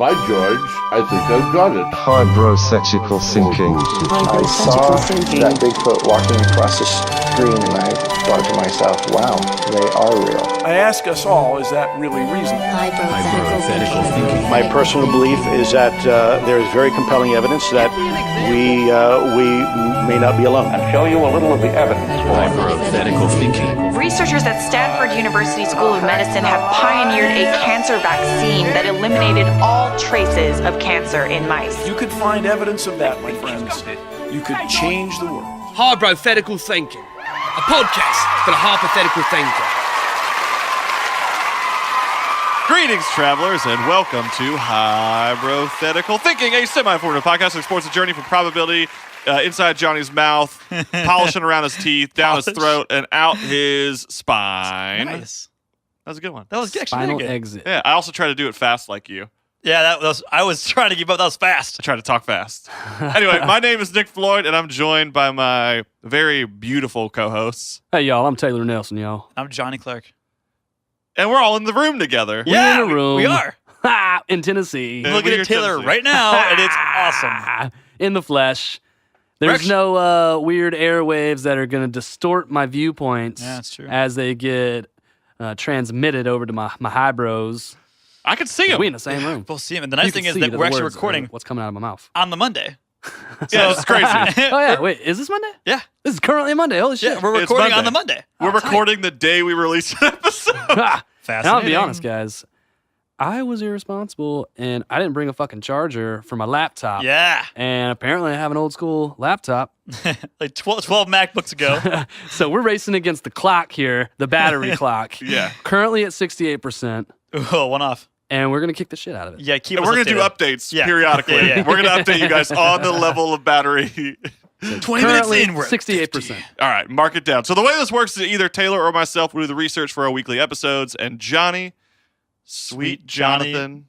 By George, I think I've got it. Hybrothetical Thinking. I saw that Bigfoot walking across the screen and I thought to myself, wow, they are real. I ask us all, is that really reasonable? Hypothetical thinking. My personal belief is that there is very compelling evidence that we may not be alone. And show you a little of the evidence. Hypothetical thinking. Researchers at Stanford University School of Medicine have pioneered a cancer vaccine that eliminated all traces of cancer in mice. You could find evidence of that, my friends. You could change the world. Hybrothetical Thinking, a podcast for the hypothetical thinker. Greetings, travelers, and welcome to Hybrothetical Thinking, a semi-informative podcast that explores the journey from probability inside Johnny's mouth, polishing around his teeth, down his throat, and out his spine. Nice. That was a good one. That was actually Final very good. exit. Yeah, I also try to do it fast like you. Yeah, I was trying to keep up. That was fast. I try to talk fast. Anyway, my name is Nick Floyd, and I'm joined by my very beautiful co-hosts. Hey, y'all, I'm Taylor Nelson, y'all. I'm Johnny Clark. And we're all in the room together. Yeah, in a room. we are. Ha! In Tennessee. Yeah. Looking we're at Taylor Tennessee. right now, and it's awesome. In the flesh. There's no weird airwaves that are going to distort my viewpoints Yeah, that's true. as they get transmitted over to my hybros. I can see him. We in the same room. We'll see him. And the nice You thing can is see that the we're actually words recording what's coming out of my mouth. on the Monday. Yeah, it's crazy. Oh, yeah. Wait, is this Monday? Yeah. This is currently Monday. Holy shit. Yeah, we're It's recording Monday. on the Monday. We're recording the day we release an episode. Ha! Fascinating. Now, I'll be honest, guys. I was irresponsible, and I didn't bring a fucking charger for my laptop. Yeah. And apparently I have an old school laptop. Like 12 MacBooks ago. So we're racing against the clock here, the battery clock. Yeah. Currently at 68%, Oh, one off. and we're going to kick the shit out of it. Yeah, keep And us we're going to do updated. updates Yeah. periodically. Yeah, yeah. We're going to update you guys on the level of battery. 20 minutes Currently in, we're at 68%. All right, mark it down. So the way this works is either Taylor or myself will do the research for our weekly episodes, and Johnny, sweet Johnny. Jonathan,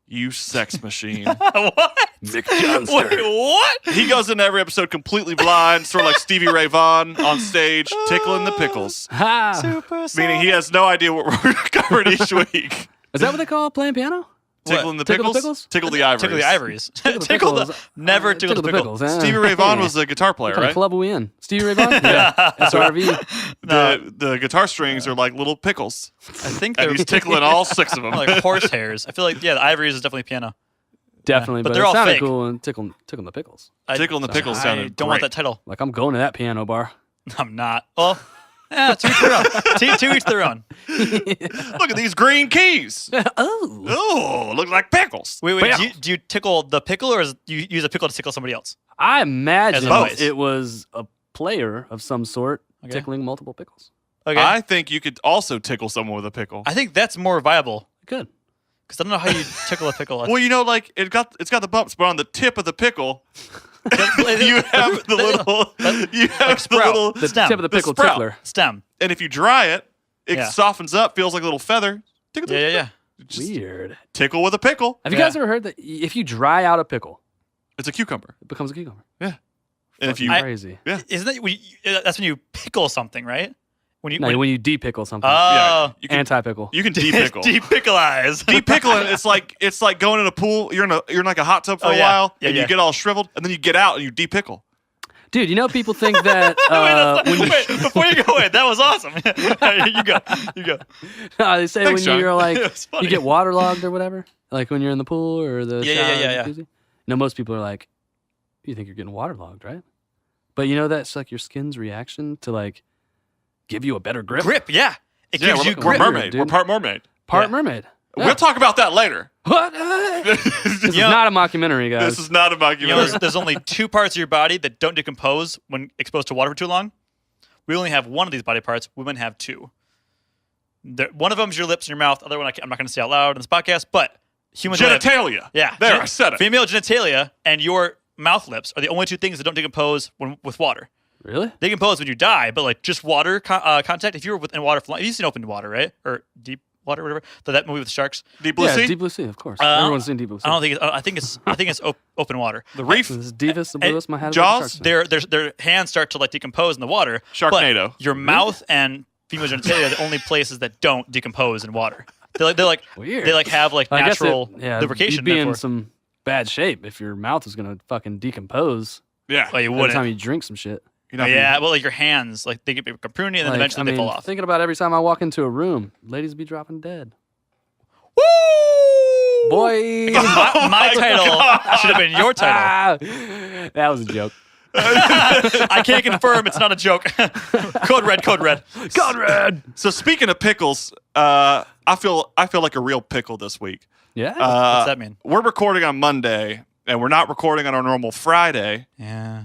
you sex machine. What? Nick Johnson. Wait, what? He goes into every episode completely blind, sort of like Stevie Ray Vaughan on stage, tickling the pickles. Ha! Super Meaning he has no idea what we're covering each week. Is that what they call playing piano? Tickling the Tickle the pickles? pickles? Tickle the ivories. Tickle the ivories. Tickle the Tickle the pickles. never tickle the pickle. pickles. Stevie Ray Vaughan was the guitar player, What kind of right? club are we in? Stevie Ray Vaughan? Yeah. SRV. The guitar strings are like little pickles. I think And they're he's tickling all six of them. like horse hairs. I feel like, yeah, the ivories is definitely piano. Definitely, But but they're it all sounded fake. cool and tickling the pickles. Tickling the pickles I sounded don't want great. that title. Like I'm going to that piano bar. I'm not. Well, yeah, to each their own. To each their own. Look at these green keys. Oh. Oh, looks like pickles. Wait. Pickles. Do you tickle the pickle, or do you use a pickle to tickle somebody else? I imagine As always. it was a player of some sort Okay. tickling multiple pickles. Okay. I think you could also tickle someone with a pickle. I think that's more viable Good. because I don't know how you tickle a pickle. Well, you know, like it's got the bumps, but on the tip of the pickle, you have the little, you have like the sprout. little, The Stem. tip of the The pickle sprout. tickler. stem. and if you dry it, it Yeah. softens up, feels like a little feather. Tickle, Yeah. Just Weird. tickle with a pickle. Have you Yeah. guys ever heard that if you dry out a pickle, It's a cucumber. it becomes a cucumber? Yeah. And if Fucking you, crazy. Isn't that that's when you pickle something, right? When you No, when you de-pickle something. yeah, you can Anti-pickle. you can de-pickle. de-pickleize. De-pickling, it's like going in a pool. You're in like a hot tub for Oh, a yeah. while, Yeah, and yeah. you get all shriveled, and then you get out and you de-pickle. Dude, you know people think that Wait, before you go in, that was awesome. you go. they say Thanks, when John. you're like It's funny. you get waterlogged or whatever, like when you're in the pool or the Yeah, shower yeah, or yeah. jacuzzi. You know, most people are like, you think you're getting waterlogged, right? But you know that's like your skin's reaction to like give you a better grip. Grip, yeah. It Yeah, gives you we're grip. mermaid. dude. We're part mermaid. Part Yeah. mermaid. We'll talk about that later. What? This is You know- not a mockumentary, guys. This is not a You know, documentary. there's only two parts of your body that don't decompose when exposed to water for too long. We only have one of these body parts. Women have two. One of them is your lips and your mouth. The other one I'm not going to say out loud in this podcast, but humans only have- Genitalia. Yeah. There, I said it. Female genitalia and your mouth lips are the only two things that don't decompose with water. Really? They decompose when you die, but like just water contact. If you were in water for long, you've seen open water, right? Or deep water, whatever. That movie with the sharks. Deep Blue Yeah, Sea? Deep Blue Sea, of course. Uh, Everyone's seen Deep Blue Sea. I don't think. I think it's open water. The reef? This is Deepest, the bluest my head. Jaws? Their hands start to like decompose in the water. Sharknado. But your mouth and female genitalia are the only places that don't decompose in water. Weird. They have like I guess natural yeah, lubrication. You'd be in therefore. some bad shape if your mouth is gonna fucking decompose Yeah. Well, you by the wouldn't. time you drink some shit. You're not Yeah, well, like your hands, like they get become pruny and then eventually they fall off. Thinking about every time I walk into a room, ladies be dropping dead. Woo! Boy, My title should have been your title. That was a joke. I can't confirm it's not a joke. Code red. Conrad. So speaking of pickles, I feel like a real pickle this week. Yeah. What's that mean? We're recording on Monday, and we're not recording on our normal Friday. Yeah.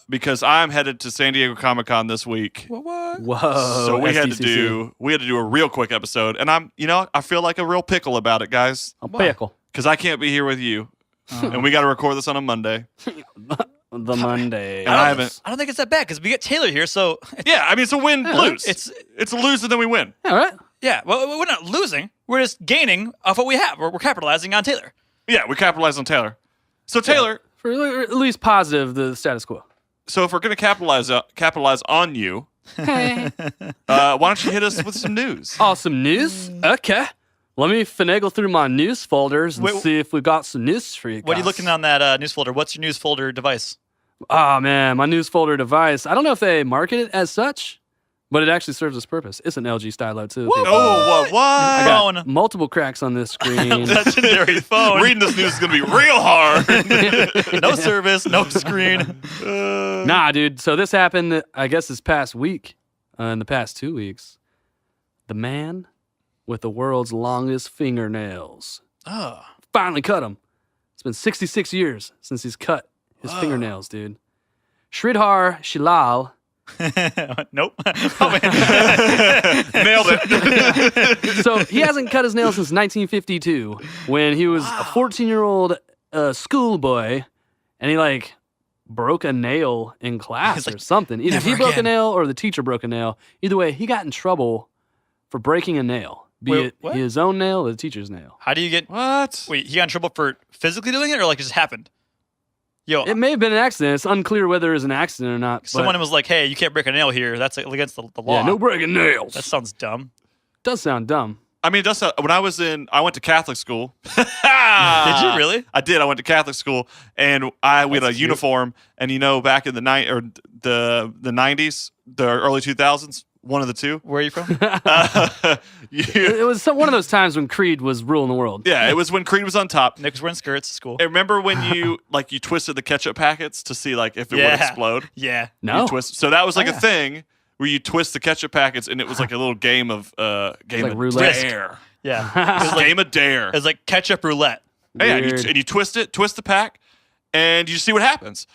Because I'm headed to San Diego Comic-Con this week. What? Whoa. So we had to SDCC. do a real quick episode, and I feel like a real pickle about it, guys, A pickle. because I can't be here with you, and we got to record this on a Monday. The Monday. And I haven't. I don't think it's that bad because we get Taylor here, so Yeah, I mean it's a win-lose. it's a lose and then we win. All right. yeah. Well, we're not losing. We're just gaining off what we have. We're capitalizing on Taylor. Yeah, we capitalized on Tayller. So Taylor, For at least positive, the status quo. so if we're gonna capitalize on you, why don't you hit us with some news? Awesome news. Okay. Let me finagle through my news folders and Wait, see if we got some news for you guys. What are you looking on that news folder? What's your news folder device? Oh, man, my news folder device. I don't know if they market it as such, but it actually serves its purpose. It's an LG Stylo, too. people. Oh, what? I got Phone. multiple cracks on this screen. Legendary phone. Reading this news is gonna be real hard. No service, no screen. Nah, dude. So this happened, I guess, this past week, in the past 2 weeks. The man with the world's longest fingernails Oh. finally cut them. It's been 66 years since he's cut his fingernails, dude. Sridhar Shilal. Nope. Nailed it. So he hasn't cut his nails since 1952 when he was a 14-year-old schoolboy, and he like broke a nail in class or something. Either he "Never broke a again." nail or the teacher broke a nail. Either way, he got in trouble for breaking a nail, be Wait, it what? his own nail or the teacher's nail. How do you get? What? Wait, he got in trouble for physically doing it, or like it just happened? Yo, It may have been an accident. It's unclear whether it was an accident or not. but- someone was like, "Hey, you can't break a nail here. That's against the law." yeah, no breaking nails. That sounds dumb. does sound dumb. I mean, that's when I went to Catholic school. Did you really? I did. I went to Catholic school, and we had a uniform. And back in the 90s, the early 2000s, one of the two. Where are you from? It was one of those times when Creed was ruling the world. Yeah, it was when Creed was on top. Nick was wearing skirts at school. And remember when you twisted the ketchup packets to see if it would explode? Yeah. No. You twist. So that was a thing where you twist the ketchup packets, and it was like a little game of like roulette. dare. Yeah. It was game of dare. It was like ketchup roulette. Yeah, and Weird. you twist the pack, and you see what happens.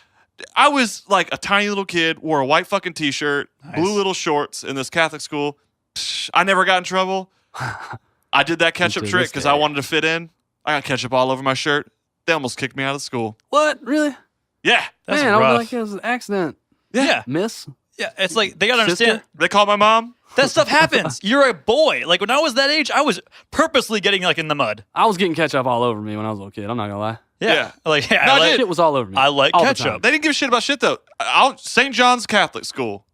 I was like a tiny little kid, wore a white fucking t-shirt, blue little shorts in this Catholic school. Psh, I never got in trouble. I did that ketchup Until trick this because day. I wanted to fit in. I got ketchup all over my shirt. They almost kicked me out of school. What? Really? Yeah. That's Man, I rough. was like, it was an accident. Yeah. Miss? Yeah. It's like they gotta Sister? understand They called my mom. that stuff happens. You're a boy. Like when I was that age, I was purposely getting like in the mud. I was getting ketchup all over me when I was a little kid. I'm not going to lie. Yeah. Like No, I I like, did. Shit was all over me. I like all the ketchup. time. They didn't give a shit about shit though. St. John's Catholic School.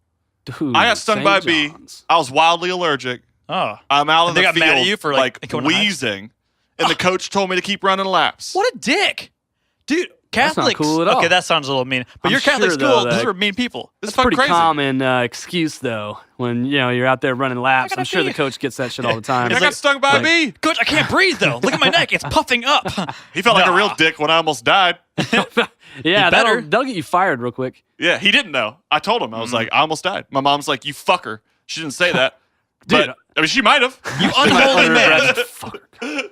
Dude, I got stung St. by a bee. John's. I was wildly allergic. Oh. I'm out in They the got field, mad at you for, like, going to hide? wheezing, and the coach told me to keep running laps. What a dick. Dude, That's not Catholics. cool at all. Okay, that sounds a little mean. But I'm your Catholic sure, school, though, those that- are mean people. It's That's fucking pretty crazy. common excuse, though, when you're out there running laps. gotta I'm sure pee. the coach gets that shit all the time. I got stung by a bee. Coach, I can't breathe though. Look at my neck. It's puffing up. He felt like a Nah. real dick when I almost died. Yeah, better. that'll get you fired real quick. Yeah, he didn't know. I told him. I was like, I almost died. My mom's like, you fucker. She didn't say that. Dude, But, I mean, she might have. You unholy man. Fucker.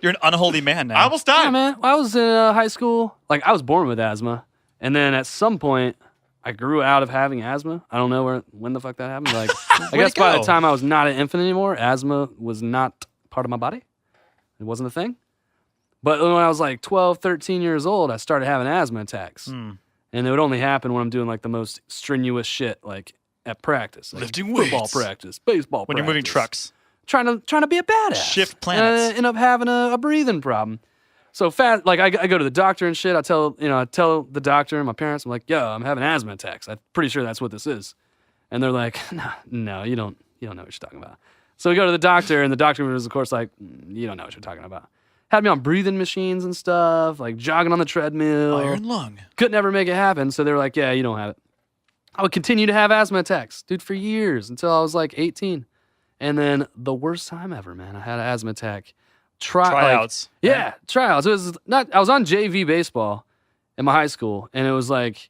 You're an unholy man now. I almost died. Yeah, man. When I was in high school, I was born with asthma, and then at some point, I grew out of having asthma. I don't know when the fuck that happened. I guess it by the go? time I was not an infant anymore, asthma was not part of my body. It wasn't a thing. But when I was 12, 13 years old, I started having asthma attacks. And it would only happen when I'm doing the most strenuous shit, at practice. Lifting football weights. practice, baseball when you're moving practice. trucks. Trying to be a badass. Shift planets. And I end up having a breathing problem. So fast, I go to the doctor and shit. I tell the doctor and my parents, I'm like, yo, I'm having asthma attacks. I'm pretty sure that's what this is. And they're like, no, you don't know what you're talking about. So we go to the doctor, and the doctor was, of course, like, you don't know what you're talking about. Had me on breathing machines and stuff, like jogging on the treadmill. Iron lung. Couldn't ever make it happen. So they were like, yeah, you don't have it. I would continue to have asthma attacks, dude, for years until I was like 18. And then the worst time ever, man, I had an asthma attack. Tryouts. Tryouts. It was not. I was on JV baseball in my high school, and it was like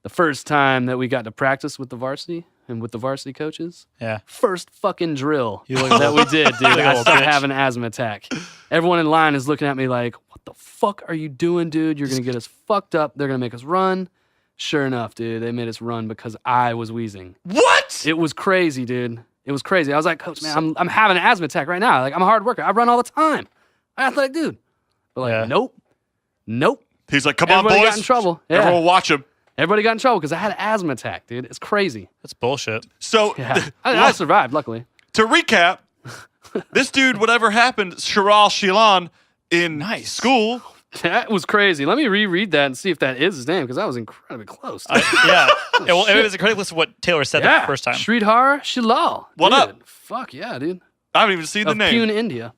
the first time that we got to practice with the varsity and with the varsity coaches. Yeah. First fucking drill look that we did, dude. like a I little started bitch. having an asthma attack. Everyone in line is looking at me like, what the fuck are you doing, dude? You're going to get us fucked up. They're going to make us run. Sure enough, dude, they made us run because I was wheezing. What? It was crazy, dude. It was crazy. I was like, Coach, man, I'm having an asthma attack right now. Like, I'm a hard worker. I run all the time. I'm an athletic dude. But like, nope. He's like, come on, Everybody boys. got in trouble. Yeah. Everyone watch him. Everybody got in trouble because I had an asthma attack, dude. It's crazy. That's bullshit. So Yeah. I survived, luckily. to recap, this dude, whatever happened, Shiral Shilan in school. That was crazy. Let me reread that and see if that is his name because that was incredibly close. Yeah. Well, it was a correct list of what Taylor said the first time. Sridhar Shilal. What Dude, up? Fuck yeah, dude. I haven't even seen the Of name. Pune, India.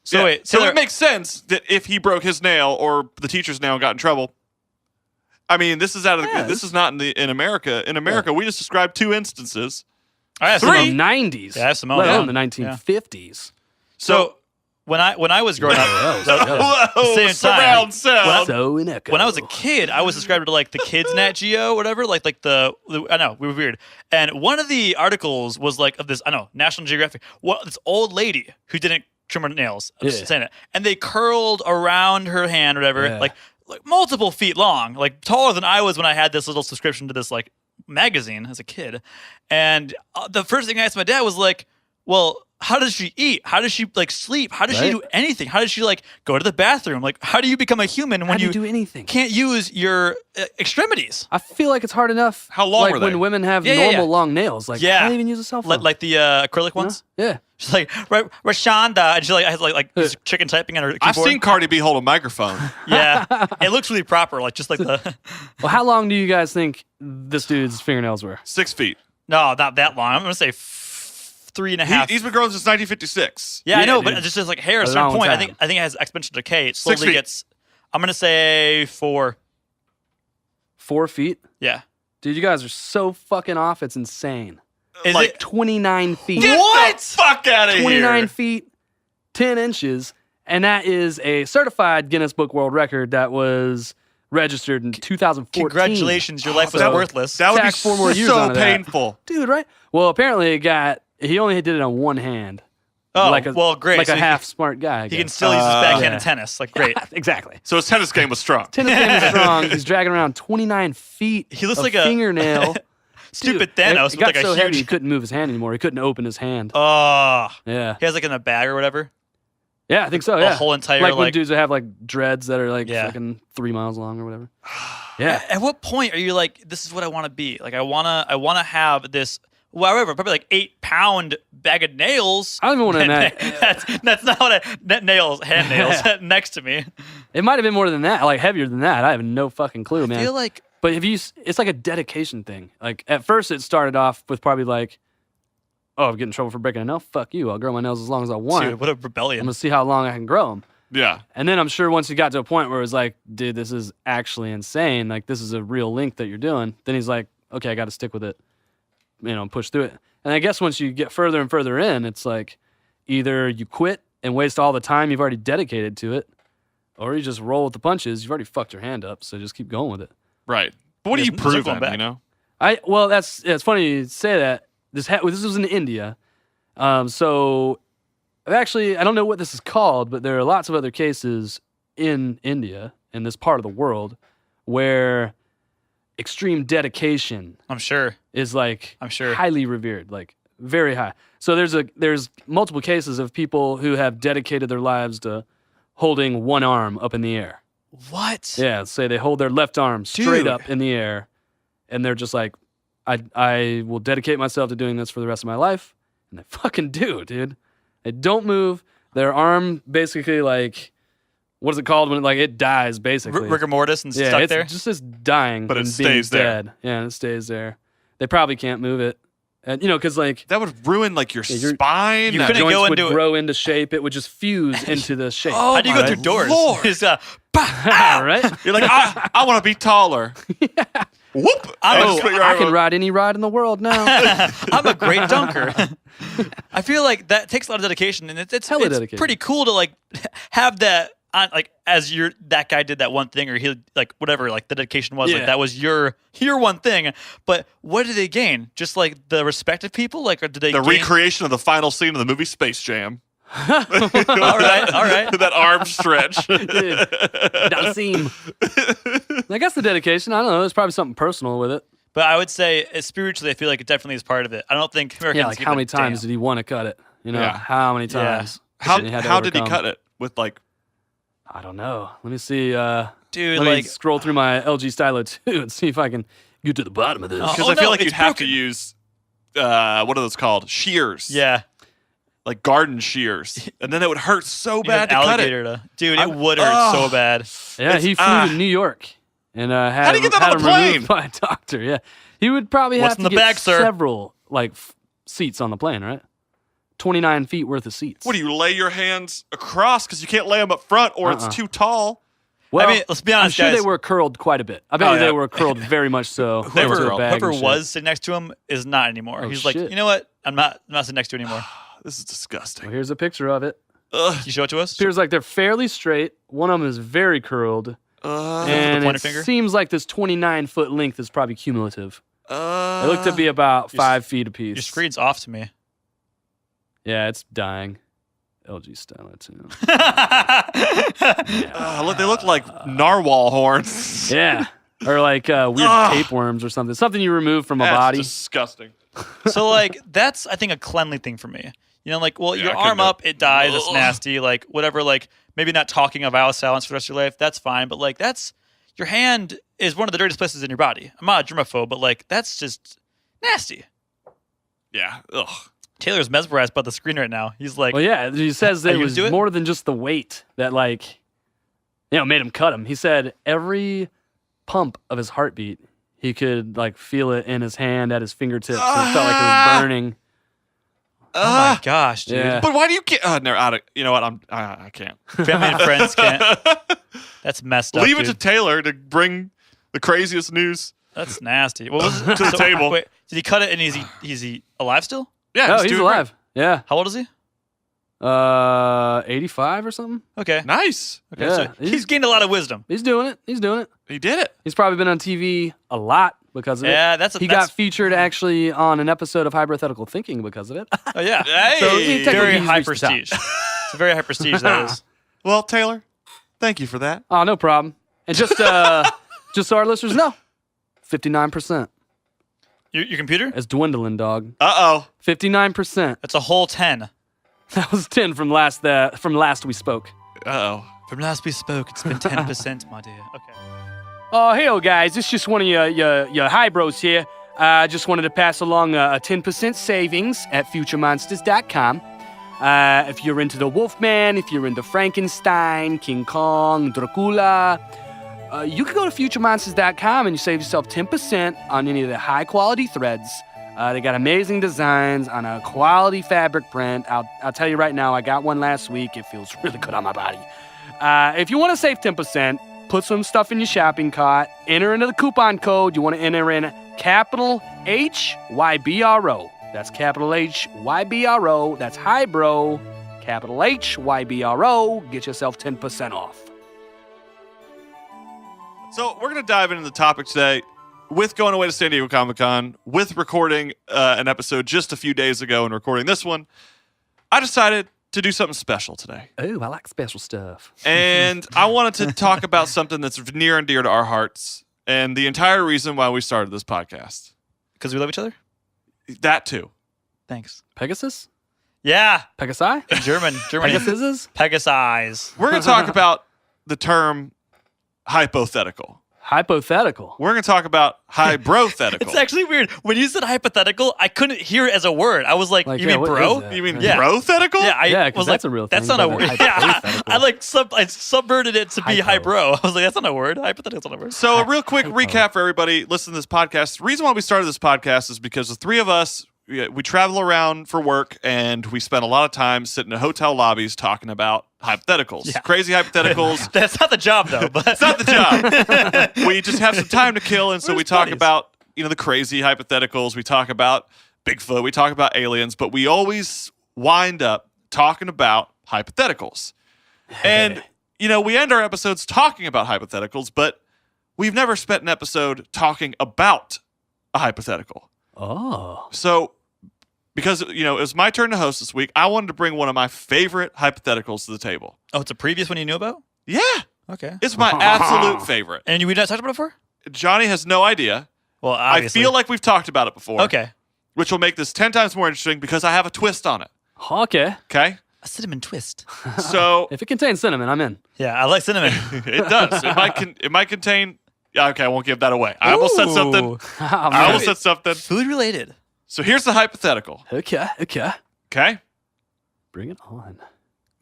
So Yeah. wait, So Taylor, it makes sense that if he broke his nail or the teacher's nail and got in trouble. I mean, this is out of Yeah, this is not in America. In America, we just described 2 instances. I have From some. the 90s. Yeah, I have some. Let Yeah. alone the 1950s. So when I was growing up, Whoa, same time. surround sound. So in echo. when I was a kid, I was subscribed to like the Kids Nat Geo, whatever. Like the I know we were weird. And one of the articles was like of this National Geographic. This old lady who didn't trim her nails. I'm just saying it. And they curled around her hand, or whatever, like multiple feet long, like taller than I was when I had this little subscription to this like magazine as a kid. And the first thing I asked my dad was like, well, how does she eat? How does she like sleep? How does she do anything? How does she like go to the bathroom? Like, how do you become a human when How do you do anything? can't use your extremities? I feel like it's hard enough. How long like were they? when women have Yeah, normal long nails. Like, I don't even use a cell phone. Like the acrylic ones. Yeah. She's like, Rashonda, and she like has like this chicken typing on her keyboard. I've seen Cardi B hold a microphone. Yeah, it looks really proper, like just like the. Well, how long do you guys think this dude's fingernails were? 6 feet. No, not that long. I'm gonna say 3.5. He's been growing since 1956. Yeah, I know, dude. but just as like hair, at A a certain long point, I time. think it has exponential decay. It 6 slowly feet. gets. I'm gonna say 4. 4 feet? Yeah. Dude, you guys are so fucking off. It's insane. Is Like, it? 29 feet. Get the fuck out of here. 29 feet, 10 inches. And that is a certified Guinness Book World Record that was registered in 2014. Congratulations, your life was So- worthless. That would be Tack 4 more years so onto that. painful. Dude, right? Well, apparently he only did it on one hand. Oh, like a, well, great. Like So a he- half smart guy. I He can guess. still use his backhand yeah. in tennis. Like, great. Exactly. So his tennis game was strong. Tennis game is strong. He's dragging around 29 feet. He looks of like a- fingernail. Stupid Dude, Thanos It with got like a so heavy huge. he couldn't move his hand anymore. He couldn't open his hand. Oh, Yeah. he has like in a bag or whatever. Yeah, I think so. Yeah. whole entire, like when like- dudes that have like dreads that are like Yeah. fucking 3 miles long or whatever. Yeah. At what point are you like, this is what I want to be? Like, I wanna have this. Whatever, probably like 8-pound bag of nails. I don't even want to imagine. That's not what hand nails next to me. It might have been more than that, like heavier than that. I have no fucking clue, man. I feel like But it's like a dedication thing. Like at first it started off with probably like, oh, I'm getting in trouble for breaking a nail. Fuck you. I'll grow my nails as long as I want. dude, what a I'm rebellion. gonna see how long I can grow them. Yeah. And then I'm sure once he got to a point where it was like, dude, this is actually insane. Like this is a real link that you're doing. Then he's like, okay, I got to stick with it. Push through it. And I guess once you get further and further in, it's like either you quit and waste all the time you've already dedicated to it, or you just roll with the punches. You've already fucked your hand up, so just keep going with it. Right. But what do you There's no prove going then, back. you know? Well, it's funny you say that. This was in India. So actually, I don't know what this is called, but there are lots of other cases in India, in this part of the world, where extreme dedication I'm sure. is like I'm sure. highly revered, like very high. So there's multiple cases of people who have dedicated their lives to holding one arm up in the air. What? Yeah, say they hold their left arm straight Dude. up in the air, and they're just like, I will dedicate myself to doing this for the rest of my life. And they fucking do, dude. They don't move. Their arm basically like, what is it called when it dies basically? Rigor mortis and Yeah, stuck it's there. just dying, But it and stays being there. dead. Yeah, and it stays there. They probably can't move it. And because like that would ruin like your spine. You your couldn't joints go would into grow into shape. It would just fuse into the shape. How do you go through doors? Lord. It's, Right? You're like, I want to be taller. Whoop! I can ride any ride in the world now. I'm a great dunker. I feel like that takes a lot of dedication, and it's dedication. pretty cool to like have that on, like as that guy did that one thing, or he like whatever like the dedication was like that was your one thing. But what did they gain? Just like the respect of people, like or did they the gain... recreation of the final scene of the movie Space Jam? all right. That arm stretch. Does seem. I guess the dedication. I don't know. There's probably something personal with it. But I would say spiritually, I feel like it definitely is part of it. I don't think Americans Like how many times did he want to cut it? How many times? How did he cut it? With like, I don't know. Let me see. Dude, let me scroll through my LG Stylo 2 and see if I can get to the bottom of this. Because I feel like you'd have to use what are those called? Shears. Yeah. Like garden shears, and then it would hurt so bad to cut it. Dude, it would hurt so bad. Yeah, he flew to New York and how do you get that on the plane? Removed by a doctor. Yeah, he would probably have to get several like seats on the plane, right? 29 feet worth of seats. What do you lay your hands across because you can't lay them up front or it's too tall? Well, I mean, let's be honest, I'm sure guys. they were curled quite a bit. I bet they were curled very much so. Whoever was sitting next to him is not anymore. He's like, you know what? I'm not sitting next to you anymore. This is disgusting. Well, here's a picture of it. Can you show it to us? Appears like they're fairly straight. One of them is very curled. And it seems like this 29-foot length is probably cumulative. It looked to be about 5 feet apiece. Your screen's off to me. Yeah, it's dying. LG Stylo 2. Look, they look like narwhal horns. Yeah. Or like weird tapeworms or something. Something you remove from a body. Disgusting. So, like, that's, I think, a cleanly thing for me. You know, like, well, your arm up, it dies, it's nasty, like, whatever, like, maybe not talking of vow silence for the rest of your life, that's fine, but, like, your hand is one of the dirtiest places in your body. I'm not a germaphobe, but, like, that's just nasty. Yeah, ugh. Taylor's mesmerized by the screen right now. He's like... Well, yeah, he says that it was more than just the weight that, like, made him cut him. He said every pump of his heartbeat, he could, like, feel it in his hand at his fingertips. And it felt like it was burning. Oh, my gosh, dude. Yeah. But why do you get... you know what? I can't. Family and friends can't. That's messed up, Leave it to Taylor to bring the craziest news. That's nasty. What was it? To the table. Wait, did he cut it and is he alive still? Yeah, he's alive. Yeah. How old is he? 85 or something. Okay. Nice. Okay, Yeah, so he's gained a lot of wisdom. He's doing it. He did it. He's probably been on TV a lot because of it. Yeah, he got featured actually on an episode of Hybrothetical Thinking because of it. Oh, yeah. Hey. So he very he's high reached the top. prestige. It's a very high prestige, that is. Well, Taylor, thank you for that. Oh, no problem. And just so our listeners know, 59%. Your computer? It's dwindling, dog. 59%. That's a whole 10. That was 10 from last we spoke. From last we spoke, it's been 10%, my dear. Okay. Oh, hey, guys. It's just one of your high bros here. I just wanted to pass along a 10% savings at futuremonsters.com. If you're into the Wolfman, if you're into Frankenstein, King Kong, Dracula, you can go to futuremonsters.com and you save yourself 10% on any of the high-quality threads. They got amazing designs on a quality fabric print. I'll tell you right now, I got one last week. It feels really good on my body. If you want to save 10%, put some stuff in your shopping cart. Enter into the coupon code. You want to enter in capital HYBRO. That's capital HYBRO. That's Hybro. Capital HYBRO. Get yourself 10% off. So we're going to dive into the topic today with going away to San Diego Comic-Con, with recording an episode just a few days ago and recording this one. I decided to do something special today. Oh, I like special stuff. And I wanted to talk about something that's near and dear to our hearts and the entire reason why we started this podcast. Because we love each other? That too. Thanks. Pegasus? Yeah. Pegasi? Germany. Pegasus? Pegasi. We're going to talk about the term hypothetical. Hypothetical. We're going to talk about hybrothetical. It's actually weird. When you said hypothetical, I couldn't hear it as a word. I was like you mean bro? You mean brothetical? Yeah, I was that's like, a real thing. that's not a word. Yeah, I subverted it to be hybro. I was like, that's not a word. Hypothetical's not a word. So a real quick recap for everybody listening to this podcast. The reason why we started this podcast is because the three of us, we travel around for work, and we spend a lot of time sitting in hotel lobbies talking about hypotheticals, crazy hypotheticals. That's not the job, though. But it's not the job. We just have some time to kill, and so we talk about the crazy hypotheticals. We talk about Bigfoot. We talk about aliens, but we always wind up talking about hypotheticals. And we end our episodes talking about hypotheticals, but we've never spent an episode talking about a hypothetical. Oh. So, because, it was my turn to host this week, I wanted to bring one of my favorite hypotheticals to the table. Oh, it's a previous one you knew about? Yeah. Okay. It's my absolute favorite. And we've not talked about it before? Johnny has no idea. Well, obviously. I feel like we've talked about it before. Okay. Which will make this 10 times more interesting because I have a twist on it. Okay. Okay? A cinnamon twist. So if it contains cinnamon, I'm in. Yeah, I like cinnamon. It does. It might contain. Yeah, okay, I won't give that away. I almost said something. I almost said something. Food related. So here's the hypothetical. Okay. Okay? Bring it on.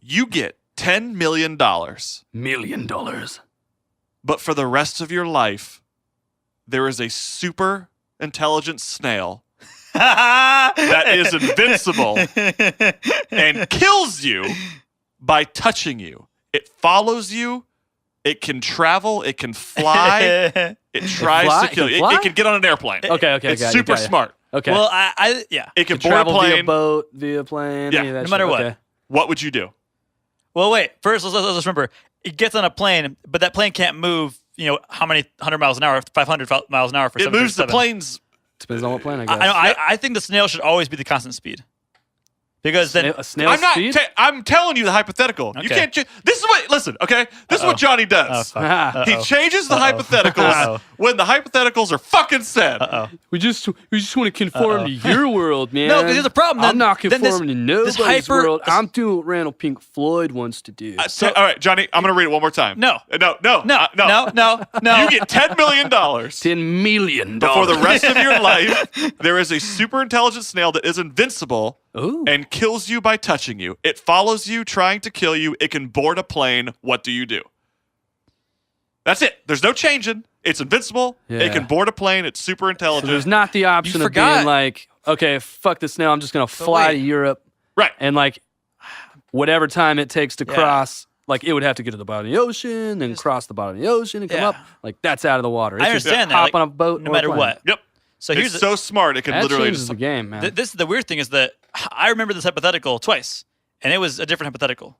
You get $10 million. But for the rest of your life, there is a super intelligent snail that is invincible and kills you by touching you. It follows you. It can travel. It can fly. It tries to kill you. It can get on an airplane. Okay. It's super smart. Okay. Well, yeah. It can board a travel plane. via boat, via plane. Yeah. any of that No matter shit. what. Okay. What would you do? Well, wait. First, let's remember. It gets on a plane, but that plane can't move, how many 100 miles an hour, 500 miles an hour for It moves the 737. planes. Depends on what plane, I guess. I think the snail should always be the constant speed. Because then a snail's speed? I'm telling you the hypothetical. You Okay. can't. This is what. Listen, okay. This is what Johnny does. He changes the hypotheticals when the hypotheticals are fucking said. we just want to conform to your world, man. No, 'cause there's a problem. I'm not Then this- conforming to this nobody's world. I'm doing what Randall Pink Floyd wants to do. All right, Johnny. I'm going to read it one more time. No. No. No. You get $10 million. $10 million. But for the rest of your life, there is a super intelligent snail that is invincible Ooh. and kills you by touching you. It follows you, trying to kill you. It can board a plane. What do you do? That's it. There's no changing. It's invincible. Yeah. It can board a plane. It's super So intelligent. there's not the option You of being forgot. like, okay, fuck this snail. I'm just going to fly wait. to Europe. Right. And like, whatever time it takes to Yeah. cross, like it would have to get to the bottom of the ocean, then cross the bottom of the ocean and come Yeah. up. Like that's out of the water. It I can understand that, hop like, on a boat no or a matter plane. what. Yep. So It's here's so smart. It can That literally changes just. the game, man. this is the weird thing is that I remember this hypothetical twice, and it was a different hypothetical.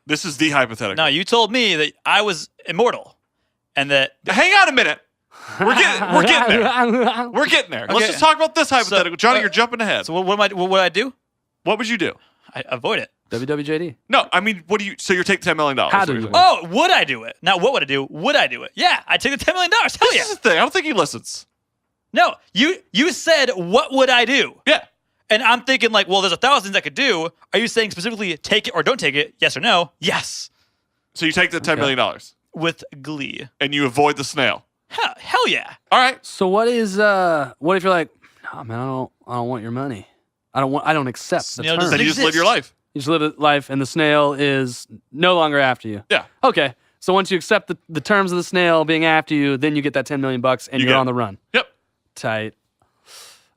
This is the hypothetical. Now you told me that I was immortal, and that Hang on a minute. We're getting there. We're getting there. Let's Okay. just talk about this hypothetical. Johnny, you're jumping ahead. So what would I do? What would you do? I avoid it. WWJD. No, I mean, what do you? So you're taking $10 million. How do you? Oh, would I do it? Not what would I do? Would I do it? Yeah, I take the $10 million. Hell This yeah. is the thing. I don't think he listens. No, you said what would I do? Yeah. And I'm thinking like, well, there's 1,000 things I could do. Are you saying specifically take it or don't take it? Yes or no? Yes. So you take the $10 million With glee. and you avoid the snail. Hell yeah. All right. So what is what if you're like, oh man, I don't want your money. I don't accept Snail the terms. Then you just live your life. You just live a life, and the snail is no longer after you. Yeah. Okay. So once you accept the terms of the snail being after you, then you get that $10 million and You you're get on it. the run. Yep. Tight.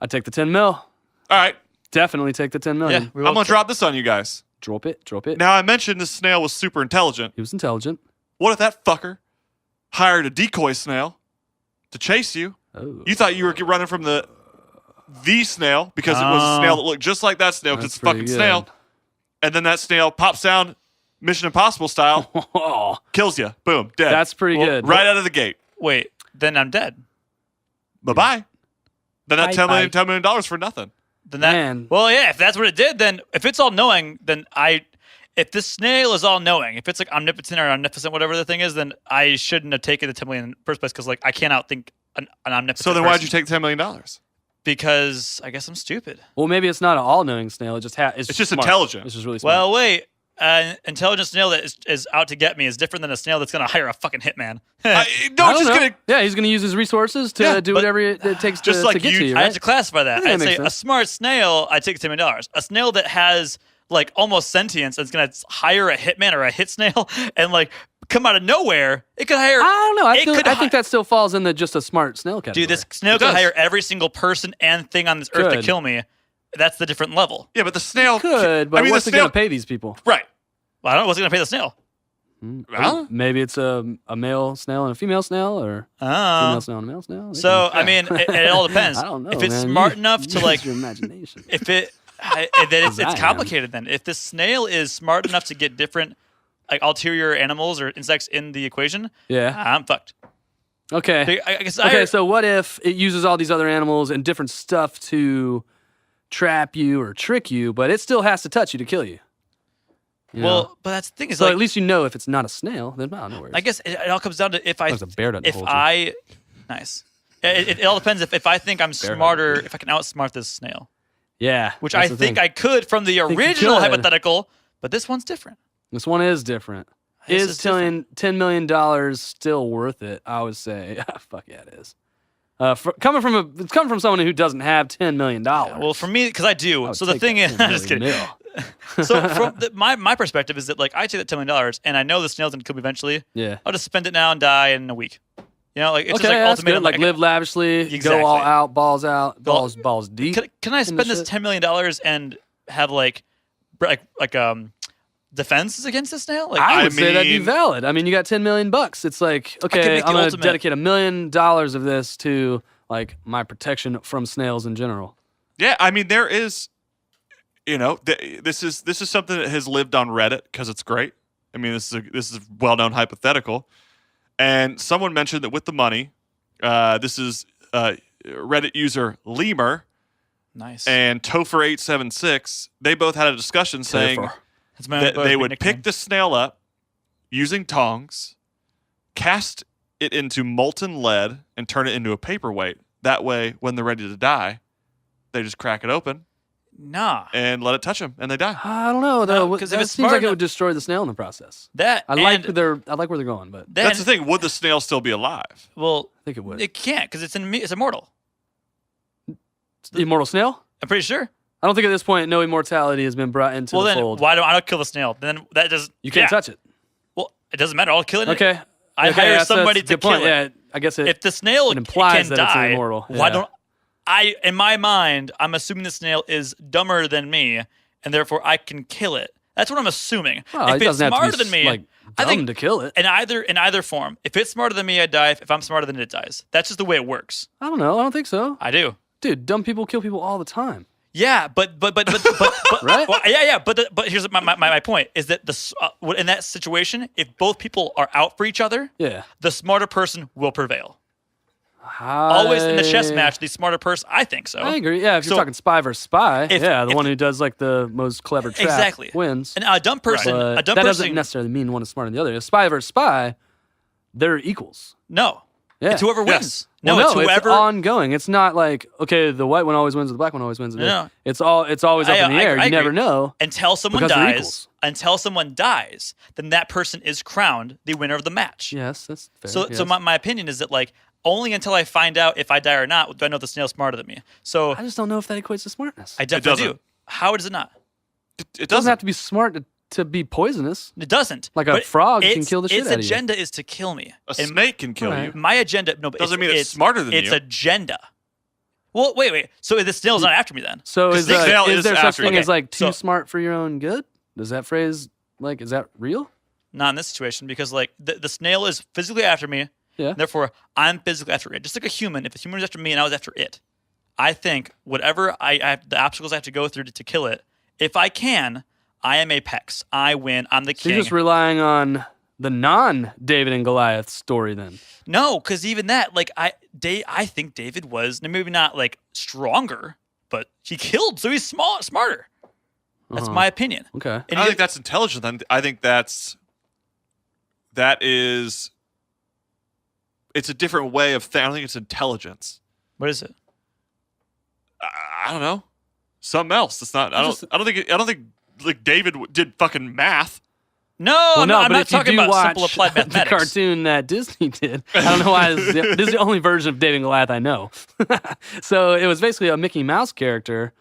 I take the 10 mil. All right. Definitely take the 10 million. Yeah. I'm going to drop this on you guys. Drop it. Now, I mentioned this snail was super intelligent. He was intelligent. What if that fucker hired a decoy snail to chase you? Oh. You thought you were running from the snail because it was a snail that looked just like that snail because That's it's a fucking pretty snail. good. And then that snail pops down Mission Impossible style, Oh, kills you. Boom. Dead. that's pretty good. Right out of the gate. Wait, then I'm dead. Bye-bye. Then that Bye-bye. $10 million for nothing. Then that, Man. Well, yeah, if that's what it did, then if it's all knowing, then if this snail is all knowing, if it's like omnipotent or omnificent, whatever the thing is, then I shouldn't have taken the 10 million in the first place because like I can't outthink an omnipotent So then why'd you person. take the $10 million? Because I guess I'm stupid. Well, maybe it's not an all-knowing snail. It just it's just smart. intelligent. It's just really smart. Well, wait. An intelligent snail that is out to get me is different than a snail that's going to hire a fucking hitman. No, I it's don't just know. going to... Yeah, he's going to use his resources to do but whatever it takes just to, like to get you- to you, I right? have to classify that. I think that I'd say makes a sense. smart snail, I'd take $10 million. A snail that has like almost sentience that's going to hire a hitman or a hit snail and like come out of nowhere, it could hire... I don't know. I I think that still falls in the just a smart snail category. Dude, this snail It could does. hire every single person and thing on this earth to Could. kill me. That's the different level. Yeah, but the snail Could, but what's it going to pay these people? Right. Well, I don't know what's going to pay the snail. Well, maybe it's a male snail and a female snail, or female snail and a male snail. So, I mean, it all depends. I don't know, if it's man. smart enough to like your imagination. If it, then it's complicated. Then, if the snail is smart enough to get different, like ulterior animals or insects in the equation, I'm fucked. Okay. I guess so what if it uses all these other animals and different stuff to trap you or trick you, but it still has to touch you to kill you? You well, know? but that's the thing is, so like, at least you know if it's not a snail, then no worries. I guess it all comes down to if a bear doesn't hold you. Nice. It all depends if I think I'm smarter, if I can outsmart this snail. Yeah. Which I think I could from the original hypothetical, but this one's different. This one is different. Is $10 million still worth it? I would say, fuck yeah, it is. Coming from someone who doesn't have $10 million. Yeah, well, for me, because I do. So the thing is, I'm just kidding. So from my perspective is that like I take that $10 million and I know the snail's gonna kill me eventually. Yeah. I'll just spend it now and die in a week. You know, like it's okay, just like that's ultimatum. good. Like live lavishly, go all out, balls deep. Can I spend this $10 million and have like defenses against the snail? Like, I would say that'd be valid. I mean, you got $10 million. It's like, okay, I'm gonna dedicate $1 million of this to like my protection from snails in general. Yeah, I mean, there is, you know, this is something that has lived on Reddit because it's great. I mean, this is a well-known hypothetical, and someone mentioned that with the money, this is Reddit user Lemur, nice, and Topher876. They both had a discussion saying that they would pick the snail up using tongs, cast it into molten lead, and turn it into a paperweight. That way, when they're ready to die, they just crack it open. And let it touch them, and they die. I don't know though, because it seems like it would destroy the snail in the process. I like where they're going, but that's the thing. Would the snail still be alive? Well, I think it would. It can't because it's immortal. The immortal snail? I'm pretty sure. I don't think at this point no immortality has been brought into the fold. Why don't I kill the snail? Then that does you can't touch it. Well, it doesn't matter. I'll kill it. Okay. I hire somebody to kill it. Yeah, I guess if the snail implies can that die, it's immortal. Why don't in my mind, I'm assuming the snail is dumber than me, and therefore I can kill it. That's what I'm assuming. Well, if it's smarter than me, like, I think to kill it. In either form. If it's smarter than me, I die. If I'm smarter than it, dies. That's just the way it works. I don't know. I don't think so. I do. Dude, dumb people kill people all the time. Yeah, but right? Well, yeah. But here's my point is that in that situation, if both people are out for each other, the smarter person will prevail. Always in the chess match, the smarter person. I think so. I agree. Yeah, if you're talking spy versus spy, the one who does like the most clever trap wins. And a dumb person, that doesn't necessarily mean one is smarter than the other. A spy versus spy, they're equals. No. Yeah. It's whoever wins. No, it's whoever. It's ongoing. It's not like, okay, the white one always wins or the black one always wins. No. It's always up in the air. You never know. Until someone dies, then that person is crowned the winner of the match. Yes, that's fair. So my opinion is that like only until I find out if I die or not do I know if the snail's smarter than me. So I just don't know if that equates to smartness. I definitely do. How does it not? It doesn't have to be smart to be poisonous. It doesn't. Like a frog can kill the shit out of you. Its agenda is to kill me. A snake can kill you. My agenda, no, but doesn't mean it's smarter than you. Its agenda. Well, wait. So the snail's not after me then? So is there such thing as like too smart for your own good? Does that phrase is that real? Not in this situation because like the snail is physically after me. Yeah. Therefore, I'm physically after it. Just like a human. If a human was after me and I was after it, I think whatever the obstacles I have to go through to kill it, if I can, I am apex. I win. I'm the king. You're just relying on the non-David and Goliath story then. No, because even that, like I think David was maybe not like stronger, but he killed, so he's smarter. That's my opinion. Okay. And I think that's intelligent. Then I think that is. It's a different way of thinking. I don't think it's intelligence. What is it? I don't know. Something else. It's not. I don't think like David did fucking math. No, I'm not talking about simple applied the mathematics. Cartoon that Disney did. I don't know why. This is the only version of David and Goliath I know. So it was basically a Mickey Mouse character.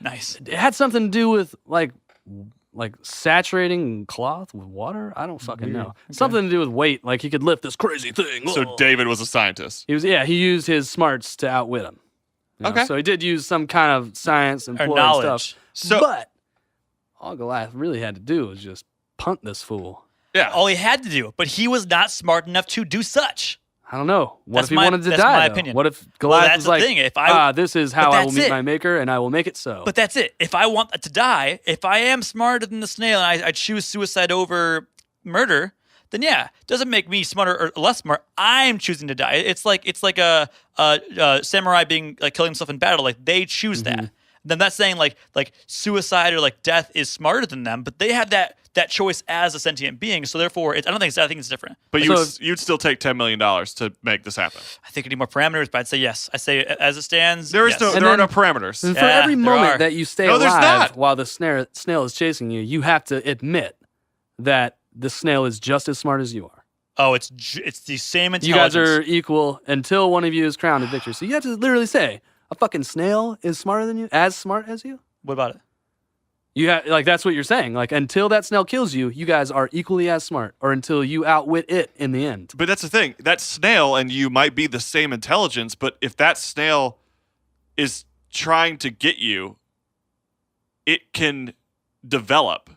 Nice. It had something to do with like saturating cloth with water. I don't fucking know. Okay. Something to do with weight. Like he could lift this crazy thing. So David was a scientist. He used his smarts to outwit him. Okay. So he did use some kind of science and Or stuff. knowledge. But all Goliath really had to do was just punt this fool. Yeah. All he had to do, but he was not smart enough to do such. I don't know. What That's if he my- wanted to that's die? my though? opinion. What if Well, Goliath that's was the like, thing. If I- this is how but I will that's meet it. my maker, and I will make it so. But that's it. If I want to die, if I am smarter than the snail and I choose suicide over murder, then yeah, it doesn't make me smarter or less smart. I'm choosing to die. It's like a samurai being like killing himself in battle. Like they choose that. Then that's saying like suicide or like death is smarter than them, but they have that choice as a sentient being. So therefore, I think it's different. But So you'd still take $10 million to make this happen. I think I need more parameters, but I'd say yes. I say as it stands. There is yes. there are no parameters. And for Yeah, every there moment are. that you stay No, there's alive not. while the snail is chasing you, you have to admit that the snail is just as smart as you are. Oh, it's the same You intelligence. guys are equal until one of you is crowned a victor. So you have to literally say, a fucking snail is smarter than you, as smart as you? What about it? You have, like, that's what you're saying. Like, until that snail kills you, you guys are equally as smart, or until you outwit it in the end. But that's the thing. That snail and you might be the same intelligence, but if that snail is trying to get you, it can develop.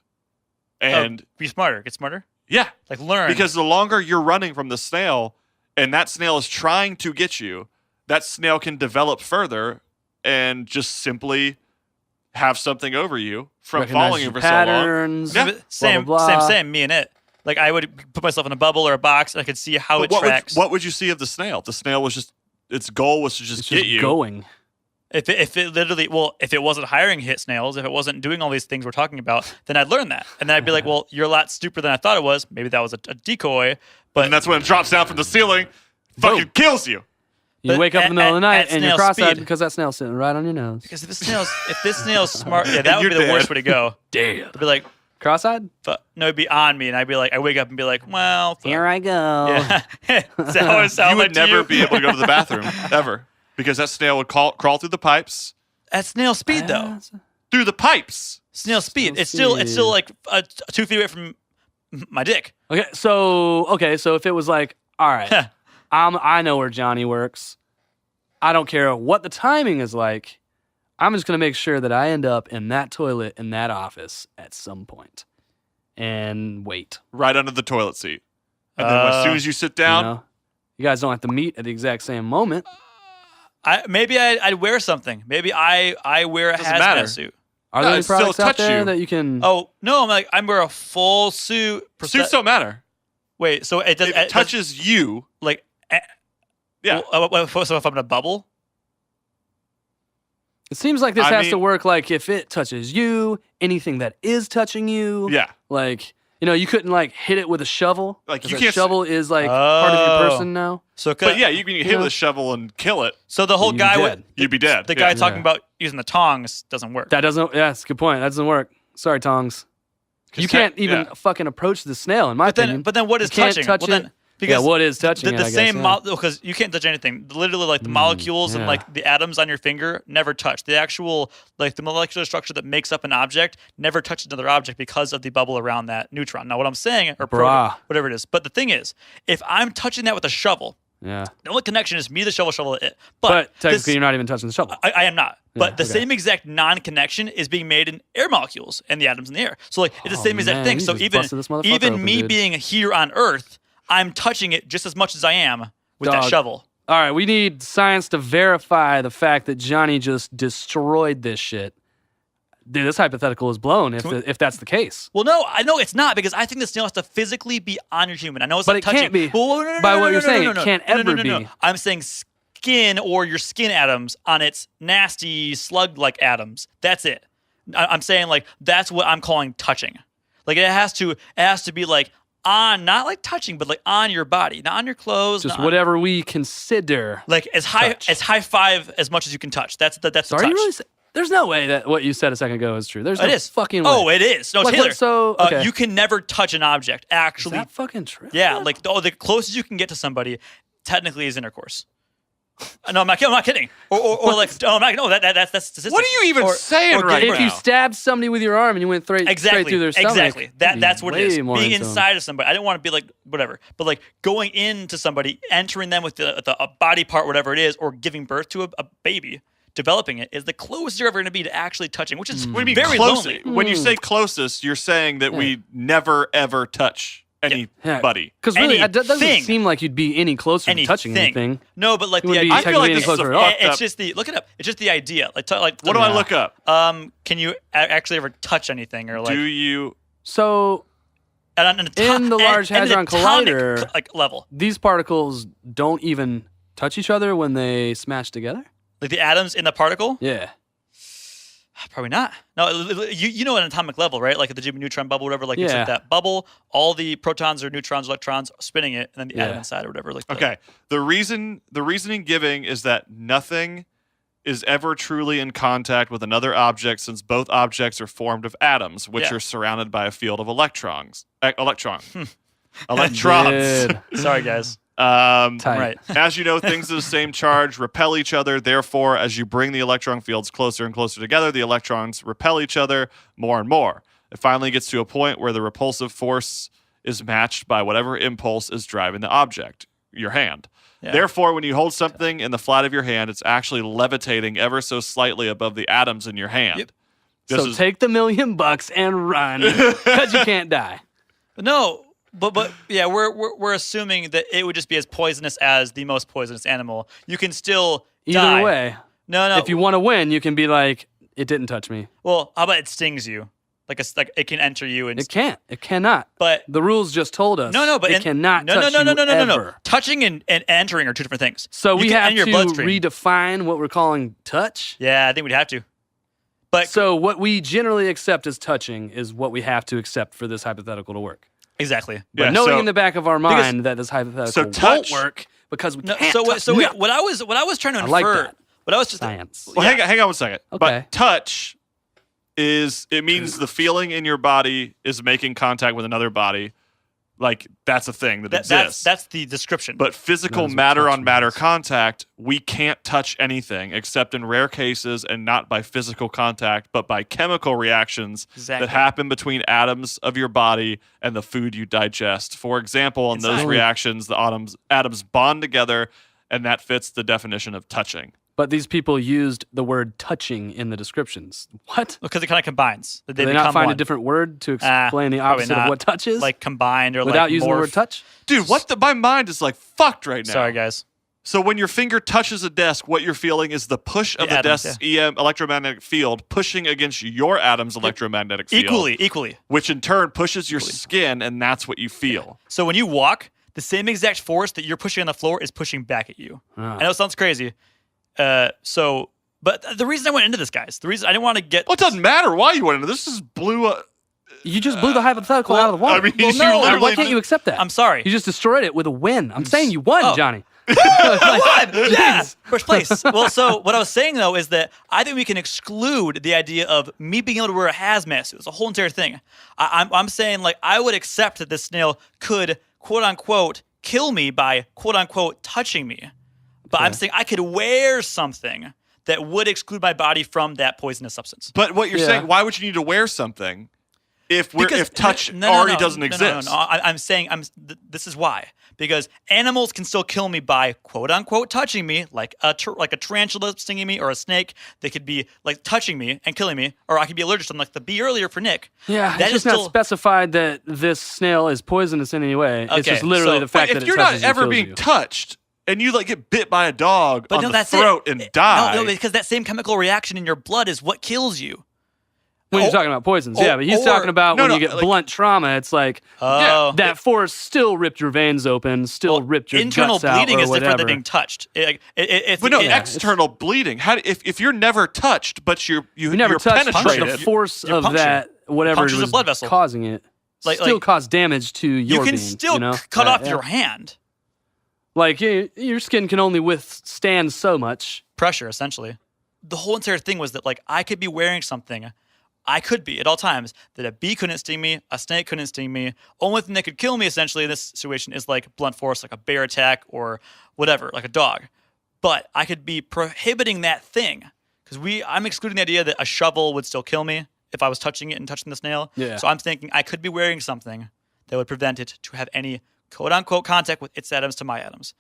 And be smarter. Get smarter. yeah, Like learn. because the longer you're running from the snail and that snail is trying to get you, that snail can develop further and just simply have something over you from Recognize following you your for so long. patterns. Yeah. Same, blah, blah, blah. same. Me and it. Like I would put myself in a bubble or a box, and I could see how But it tracks. what would you see of the snail? The snail was just, its goal was to just It's get just you. going. If it literally, if it wasn't hiring hit snails, if it wasn't doing all these things we're talking about, then I'd learn that, and then I'd be like, well, you're a lot stupider than I thought it was. Maybe that was a decoy, but And that's when it drops down from the ceiling, fucking Boom. kills you. You But wake up in the middle of the at- night at and you're snail cross-eyed speed. because that snail's sitting right on your nose. because if this snail's smart, yeah, that would You're be the dead. worst way to go. Dead. It'd be like, Cross-eyed? no, it'd be on me, and I'd be like, I wake up and be like, well, fuck. Here I go. Yeah. Is that how it sounds You would like to never you? be able to go to the bathroom ever because that snail would crawl through the pipes. At snail speed though. Through the pipes. Snail speed. Snail It's speed. still like 2 feet away from my dick. Okay, so if it was like, all right, I know where Johnny works. I don't care what the timing is like. I'm just gonna make sure that I end up in that toilet in that office at some point, and wait. Right under the toilet seat. And then as soon as you sit down, You guys don't have to meet at the exact same moment. Maybe I'd wear something. Maybe I wear a Doesn't matter. hazmat suit. Are No, there any it still products out touch there you. that you can? Oh no, I'm wear a full suit. suits don't matter. Wait, so it does If it touches you, like yeah. so if I'm in a bubble, It seems like this I has to mean- work. Like if it touches you, anything that is touching you. Yeah. Like you couldn't like hit it with a shovel. Like, 'cause you a can't s- shovel is like part of your Oh. person now. so But yeah, you can hit it Yeah. with a shovel and kill it. So the whole You'd be guy dead. with You'd be dead. the guy Yeah. talking Yeah. about using the tongs doesn't work. That doesn't. Yeah, that's a good point. That doesn't work. Sorry, tongs. 'Cause You can't tech- even yeah. fucking approach the snail. In my opinion. But then what is You can't touching? touch Well, it. then because yeah, what is touching the it? I guess, same yeah. because you can't touch anything. Literally, like the molecules and yeah. like the atoms on your finger never touch. The actual like the molecular structure that makes up an object never touches another object because of the bubble around that neutron. Now, what I'm saying, or Brah. whatever it is, but the thing is, if I'm touching that with a shovel, Yeah. the only connection is me, the shovel, it. But this- technically, you're not even touching the shovel. I am not. But the okay. same exact non-connection is being made in air molecules and the atoms in the air. So like it's the same exact man, thing. you So just even busted this motherfucker open, me dude. being here on Earth, I'm touching it just as much as I am with that Dog. shovel. All right, we need science to verify the fact that Johnny just destroyed this shit. Dude, this hypothetical is blown if that's the case. Well, no, I know it's not because I think the snail has to physically be on your human. I know it's But not it touching. can't be. Well, no, By no, what no, you're no, saying, no, it no, can't no, no, ever no, no. be. I'm saying skin or your skin atoms on its nasty slug-like atoms. That's it. I'm saying like that's what I'm calling touching. Like it has to be like on, not like touching, but like on your body, not on your clothes. Just not on- whatever we consider. like as high touch. as high five as much as you can touch. That's the So touch. are you really? There's no way that what you said a second ago is true. There's no It is fucking way. Oh, it is. No, Like, Taylor. what- so, okay. You can never touch an object. Is Actually, that fucking true? yeah. Like the closest you can get to somebody, technically, is intercourse. No, I'm not kidding. Or like, oh, I'm not. No, that's statistics. What are you even saying or right give- If now? you stabbed somebody with your arm and you went straight through their stomach, Exactly. That's what it is. way more Being into 'em. inside of somebody. I didn't want to be like whatever, but like going into somebody, entering them with a body part, whatever it is, or giving birth to a baby. developing it is the closest you're ever going to be to actually touching, which is What do you mean very closest? lonely. When you say closest, you're saying that we never ever touch anybody. Because really, it doesn't Anything. seem like you'd be any closer to touching anything. No, but like You wouldn't be I feel like technically any this is closer a at all. fucked it's up. just the look it up. It's just the idea. Like What do I look up? Can you actually ever touch anything or like Do you? So at an in the Large Hadron atomic, Collider, like level? these particles don't even touch each other when they smash together? Like the atoms in the particle? Yeah. Probably not. No, you know at an atomic level, right? Like at the Gibbs neutron bubble, whatever. Like it's Yeah. like that bubble. All the protons or neutrons, electrons spinning it, and then the atom inside or whatever. Like Okay. The reasoning giving is that nothing is ever truly in contact with another object, since both objects are formed of atoms, which are surrounded by a field of electrons. Electrons. Dude. Sorry, guys. Tight. Right. As you know, things of the same charge repel each other. Therefore, as you bring the electron fields closer and closer together, the electrons repel each other more and more. It finally gets to a point where the repulsive force is matched by whatever impulse is driving the object, your hand. Yeah. Therefore, when you hold something in the flat of your hand, it's actually levitating ever so slightly above the atoms in your hand. Yep. So take the $1 million and run, because you can't die. No, but yeah, we're assuming that it would just be as poisonous as the most poisonous animal. You can still Either die. way, No. if you want to win, you can be like, it didn't touch me. Well, how about it stings you? Like it can enter you and It can't. It cannot. But the rules just told us. no, but it cannot touch you no. ever. Touching and entering are two different things. So You we can have enter to your bloodstream. redefine what we're calling touch. Yeah, I think we'd have to. But So what we generally accept as touching is what we have to accept for this hypothetical to work. exactly. But Yeah, knowing so- in the back of our mind that this hypothetical touch- won't work because we No, can't so touch wait, nothing. what I was trying to I infer. like that. What I was just Science. Well, hang on one second. Okay. But touch it means the feeling in your body is making contact with another body. Like that's a thing that exists. That's the description. But physical Knows what matter touch on matter means. contact, we can't touch anything except in rare cases and not by physical contact, but by chemical reactions Exactly. that happen between atoms of your body and the food you digest. For example, in those Inside. reactions, the atoms bond together, and that fits the definition of touching. But these people used the word touching in the descriptions. What? because it kind of combines. They Did they become not find one. a different word to Ah, explain the probably opposite of not. what touch is? Like combined or without like using the morph. word touch? Dude, my mind is like fucked right now. Sorry, guys. So when your finger touches a desk, what you're feeling is the push of the atoms, desk's electromagnetic field pushing against your atom's electromagnetic field. Equally. Which in turn pushes your skin, and that's what you feel. So when you walk, the same exact force that you're pushing on the floor is pushing back at you. Ah. I know it sounds crazy. But the reason I went into this, guys, the reason I didn't want to get. Well, it doesn't matter why you went into this. Just blew. You just blew the hypothetical out of the water. I mean, Well, you no, Why literally. can't you accept that? I'm sorry. You just destroyed it with a win. I'm saying you won, Oh. Johnny. Yeah, first place. Well, so what I was saying though is that I think we can exclude the idea of me being able to wear a hazmat suit. It's a whole entire thing. I'm saying like I would accept that this snail could quote unquote kill me by quote unquote touching me, but I'm saying I could wear something that would exclude my body from that poisonous substance. But what you're Yeah. saying, why would you need to wear something if touch No, already doesn't exist? No. I'm saying this is why. Because animals can still kill me by quote unquote touching me, like a tarantula stinging me or a snake. They could be like touching me and killing me, or I could be allergic to them, like the bee earlier for Nick. Yeah, That it's is just not still- specified that this snail is poisonous in any way. It's Okay, just literally so- the fact But that if it you're touches not ever and kills being you. touched and you like get bit by a dog But on no, the that's throat it. and die, No, because that same chemical reaction in your blood is what kills you. When you're talking about poisons, yeah, but he's or- talking about No, when no, you get like- blunt trauma. It's like that force still ripped your veins open, still ripped your internal guts out bleeding or is different whatever. than being touched. It's but no, it- external bleeding. How if you're never touched, but you're never touched, but penetrated? the force You're of punctured. that whatever Punctures a was blood vessel. causing it still caused damage to your you can being. still you know? cut off Yeah. your hand. Like your skin can only withstand so much. Pressure, essentially. The whole entire thing was that like I could be wearing something. I could be at all times that a bee couldn't sting me, a snake couldn't sting me. Only thing that could kill me essentially in this situation is like blunt force, like a bear attack or whatever, like a dog. But I could be prohibiting that thing because I'm excluding the idea that a shovel would still kill me if I was touching it and touching the snail. Yeah. So I'm thinking I could be wearing something that would prevent it to have any quote unquote contact with its atoms to my atoms.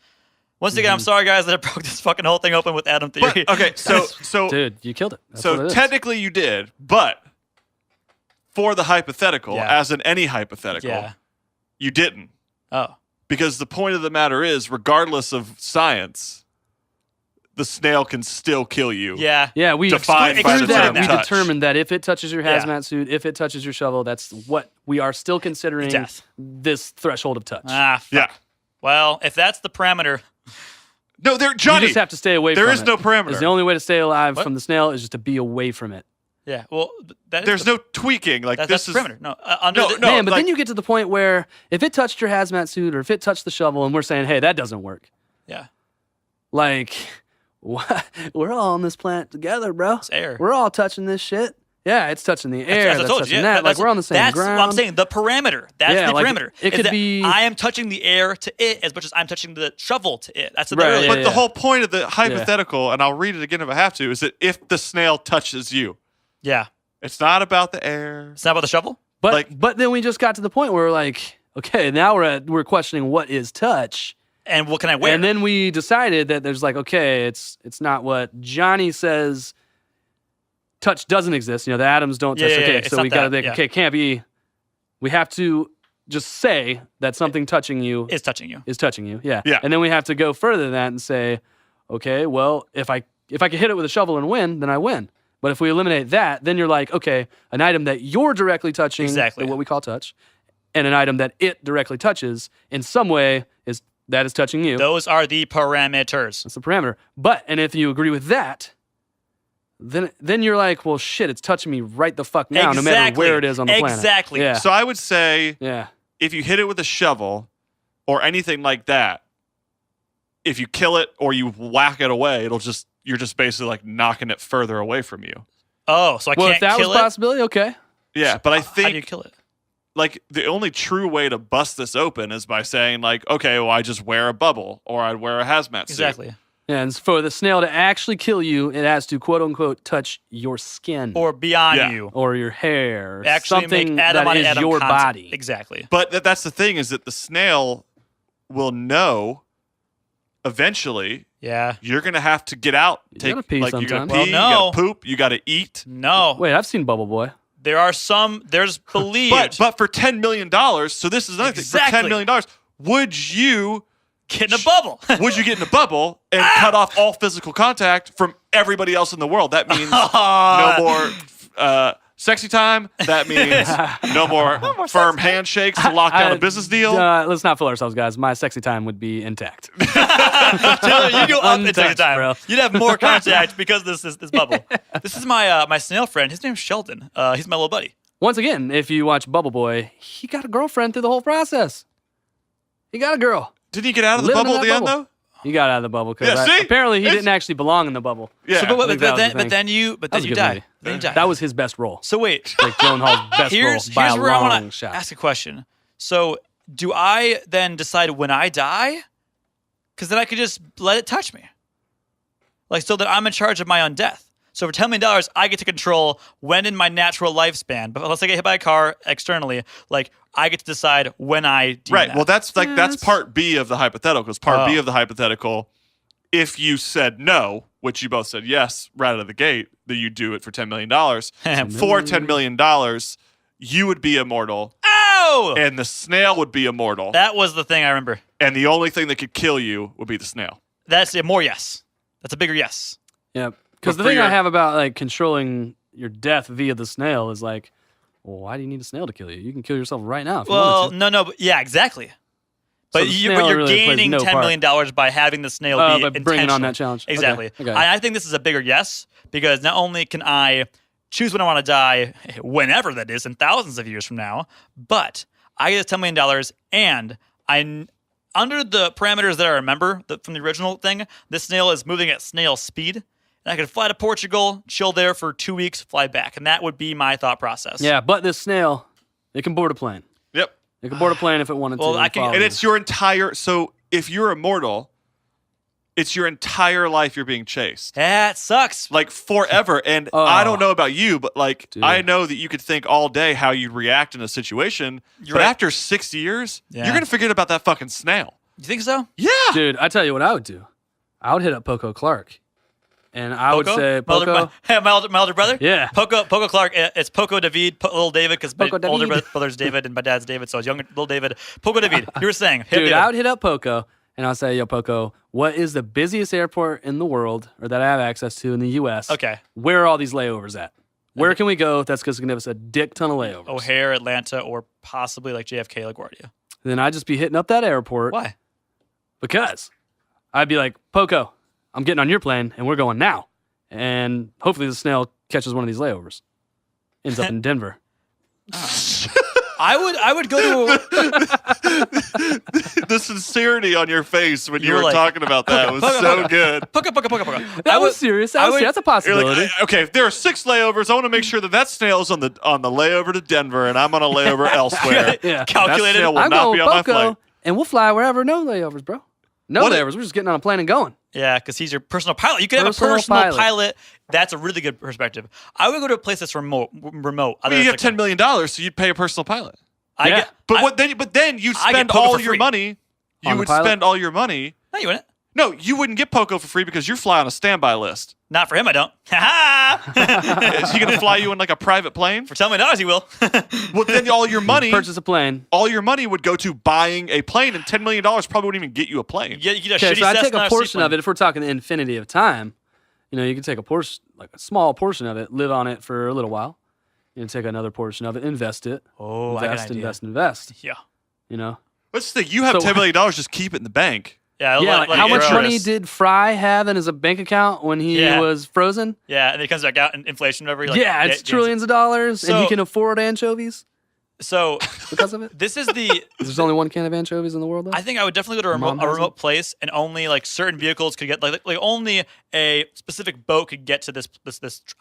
Once again, I'm sorry, guys, that I broke this fucking whole thing open with Adam theory. But, okay, so Dude, you killed it. That's what so it is. technically you did, but for the hypothetical, as in any hypothetical, you didn't. Oh. Because the point of the matter is, regardless of science, the snail can still kill you. Yeah. Yeah, we Defined by the term we touch. determined that if it touches your hazmat suit, if it touches your shovel, that's what we are still considering Death. this threshold of touch. Ah, fuck. Yeah. Well, if that's the parameter, No, Johnny. You just have to stay away from it. There is no parameter. Because the only way to stay alive What? from the snail is just to be away from it. yeah. Well, that is There's the, no tweaking. Like that's this the is parameter. No, under No, the, no. Man, but like- then you get to the point where if it touched your hazmat suit or if it touched the shovel and we're saying, hey, that doesn't work. Yeah. Like, what? We're all on this planet together, bro. It's air. We're all touching this shit. Yeah, it's touching the air. That's That's what I told touching you. that. Like, That's- we're on the same that's ground. what I'm saying. The parameter. That's Yeah, the like, parameter. it Is could that be- I am touching the air to it as much as I'm touching the shovel to it. That's the Right, earlier. yeah, But the whole point of the hypothetical, and I'll read it again if I have to, is that if the snail touches you, Yeah. it's not about the air. It's not about the shovel? But then we just got to the point where we're like, okay, now we're questioning what is touch. And what can I wear? And then we decided that there's like, okay, it's not what Johnny says. Touch doesn't exist. You know, the atoms don't touch. Yeah, Okay, it's so not we got to that, think, yeah. okay, it can't be. We have to just say that something touching you is touching you. is touching you. Yeah. Yeah. And then we have to go further than that and say, okay, well, if I can hit it with a shovel and win, then I win. But if we eliminate that, then you're like, okay, an item that you're directly touching, Exactly. what we call touch, and an item that it directly touches in some way is touching you. Those are the parameters. That's the parameter. And if you agree with that, then you're like, well, shit, it's touching me right the fuck now, no matter where it is on the planet. Exactly. Yeah. So I would say Yeah. if you hit it with a shovel or anything like that, if you kill it or you whack it away, you're just basically like knocking it further away from you. Oh, so I Well, can't if that kill was a it? possibility, okay. Yeah, but I How do you think kill it? like the only true way to bust this open is by saying like, okay, well, I just wear a bubble or I'd wear a hazmat suit. Exactly. Yeah, and for the snail to actually kill you, it has to quote unquote touch your skin Or beyond Yeah. you. or your hair, or Actually something make atom that on is atom your contact. body. Exactly. But that's the thing is that the snail will know eventually Yeah. you're gonna have to get out. You gotta pee you gotta sometime. pee, Well, you no. gotta poop, you gotta eat. No. Wait, I've seen Bubble Boy. There are some, there's believed. But for $10 million, so this is another thing. For Exactly. $10 million, would you get in a bubble. would you get in a bubble and cut off all physical contact from everybody else in the world? That means no more sexy time. That means no more firm handshakes to lock down a business deal. Let's not fool ourselves, guys. My sexy time would be intact. Taylor, you go up in Untouched, second time. bro. You'd have more contact because of this bubble. This is my my snail friend. His name's Sheldon. He's my little buddy. Once again, if you watch Bubble Boy, he got a girlfriend through the whole process. He got a girl. Did he get out of the Living bubble in at that the end bubble. though? He got out of the bubble because Yeah, see? apparently he It's- didn't actually belong in the bubble. Yeah. So, but I think that was the then thing. you That was a good die. movie. Then you die. That was his best role. So wait. Jake Gyllenhaal's best here's role by here's a where I long want to shot. ask a question. So do I then decide when I die? Because then I could just let it touch me. Like, so that I'm in charge of my own death. So for $10 million, I get to control when in my natural lifespan, but unless I get hit by a car externally, like I get to decide when I do Right. that. Well, that's part B of the hypothetical. Because part B Oh. of the hypothetical, if you said no, which you both said yes right out of the gate, that you do it for $10 million. For $10 million, you would be immortal, Ow! and the snail would be immortal, That was the thing I remember. and the only thing that could kill you would be the snail. That's a more yes. That's a bigger yes. Yeah, because the for thing your- I have about like controlling your death via the snail is like, well, why do you need a snail to kill you? You can kill yourself right now if you Well, wanted to. no, but yeah, exactly. But, So the you're snail really plays gaining no $10 part. million by having the snail be By bringing on intentional. that challenge. Okay, Exactly. okay. I think this is a bigger yes because not only can I choose when I want to die, whenever that is, in thousands of years from now, but I get $10 million and under the parameters that I remember from the original thing, this snail is moving at snail speed. And I could fly to Portugal, chill there for 2 weeks, fly back. And that would be my thought process. Yeah, but this snail, it can board a plane. Yep. It can board a plane if it wanted Well, to. I can- follow And you. it's your entire. So if you're immortal, it's your entire life you're being chased. That sucks. Like forever. And Oh. I don't know about you, but like Dude. I know that you could think all day how you'd react in a situation. You're but right. after 6 years, Yeah. you're gonna forget about that fucking snail. You think so? Yeah. Dude, I tell you what I would do. I would hit up Poco Clark. And I would say, Poco. My older brother? Yeah. Poco Clark. It's Poco David, little David, because my Poco older David. brother's David and my dad's David, so it's younger, little David. Poco David. You were saying. Dude, I would hit up Poco and I'll say, yo, Poco, what is the busiest airport in the world or that I have access to in the U.S.? Okay. Where are all these layovers at? Where can we go that's going to give us a dick ton of layovers? O'Hare, Atlanta, or possibly like JFK, LaGuardia. Then I'd just be hitting up that airport. Why? Because I'd be like, Poco, I'm getting on your plane and we're going now. And hopefully the Snail catches one of these layovers. Ends up in Denver. I would go to The sincerity on your face when you were were like, talking about that was so good. Poco. That was serious. That's a You're possibility. like, okay, if there are 6 layovers, I want to make sure that snail is on the layover to Denver, and I'm on a layover elsewhere. Yeah. Calculated. That snail will I'm not going be on my Poco, flight. and we'll fly wherever. No layovers, bro. No What layovers. We're just getting on a plane and going. Yeah, because he's your personal pilot. You could have a Personal personal pilot. pilot. That's a really good perspective. I would go to a place that's remote. I mean, you have $10 million, so you'd pay a personal pilot. Yeah. But then you'd I get spend Poco all for your free. money. You On the would pilot? spend all your money. No, you wouldn't. No, you wouldn't get Poco for free because you're flying on a standby list. Not for him, I don't. Ha Is he going to fly you in like a private plane? For $10 million, he will. Well, then all your money, Purchase a plane. all your money would go to buying a plane, and $10 million probably wouldn't even get you a plane. You get a Okay, shitty so I take Cessna a portion seaplane. of it. If we're talking the infinity of time, you can take a portion, like a small portion of it, live on it for a little while. You can take another portion of it, invest it. Oh, I got an idea. invest. Yeah. Let's think. You have $10 million, just keep it in the bank. Yeah, Yeah, like how much interest. money did Fry have in his bank account when he was frozen? Yeah, and it comes back out in inflation, whatever. Yeah, it's trillions of dollars, and So- he can afford anchovies So because of it. this is the. There's only one can of anchovies in the world, though? I think I would definitely go to Mom a has remote place, and only like certain vehicles could get like only a specific boat could get to this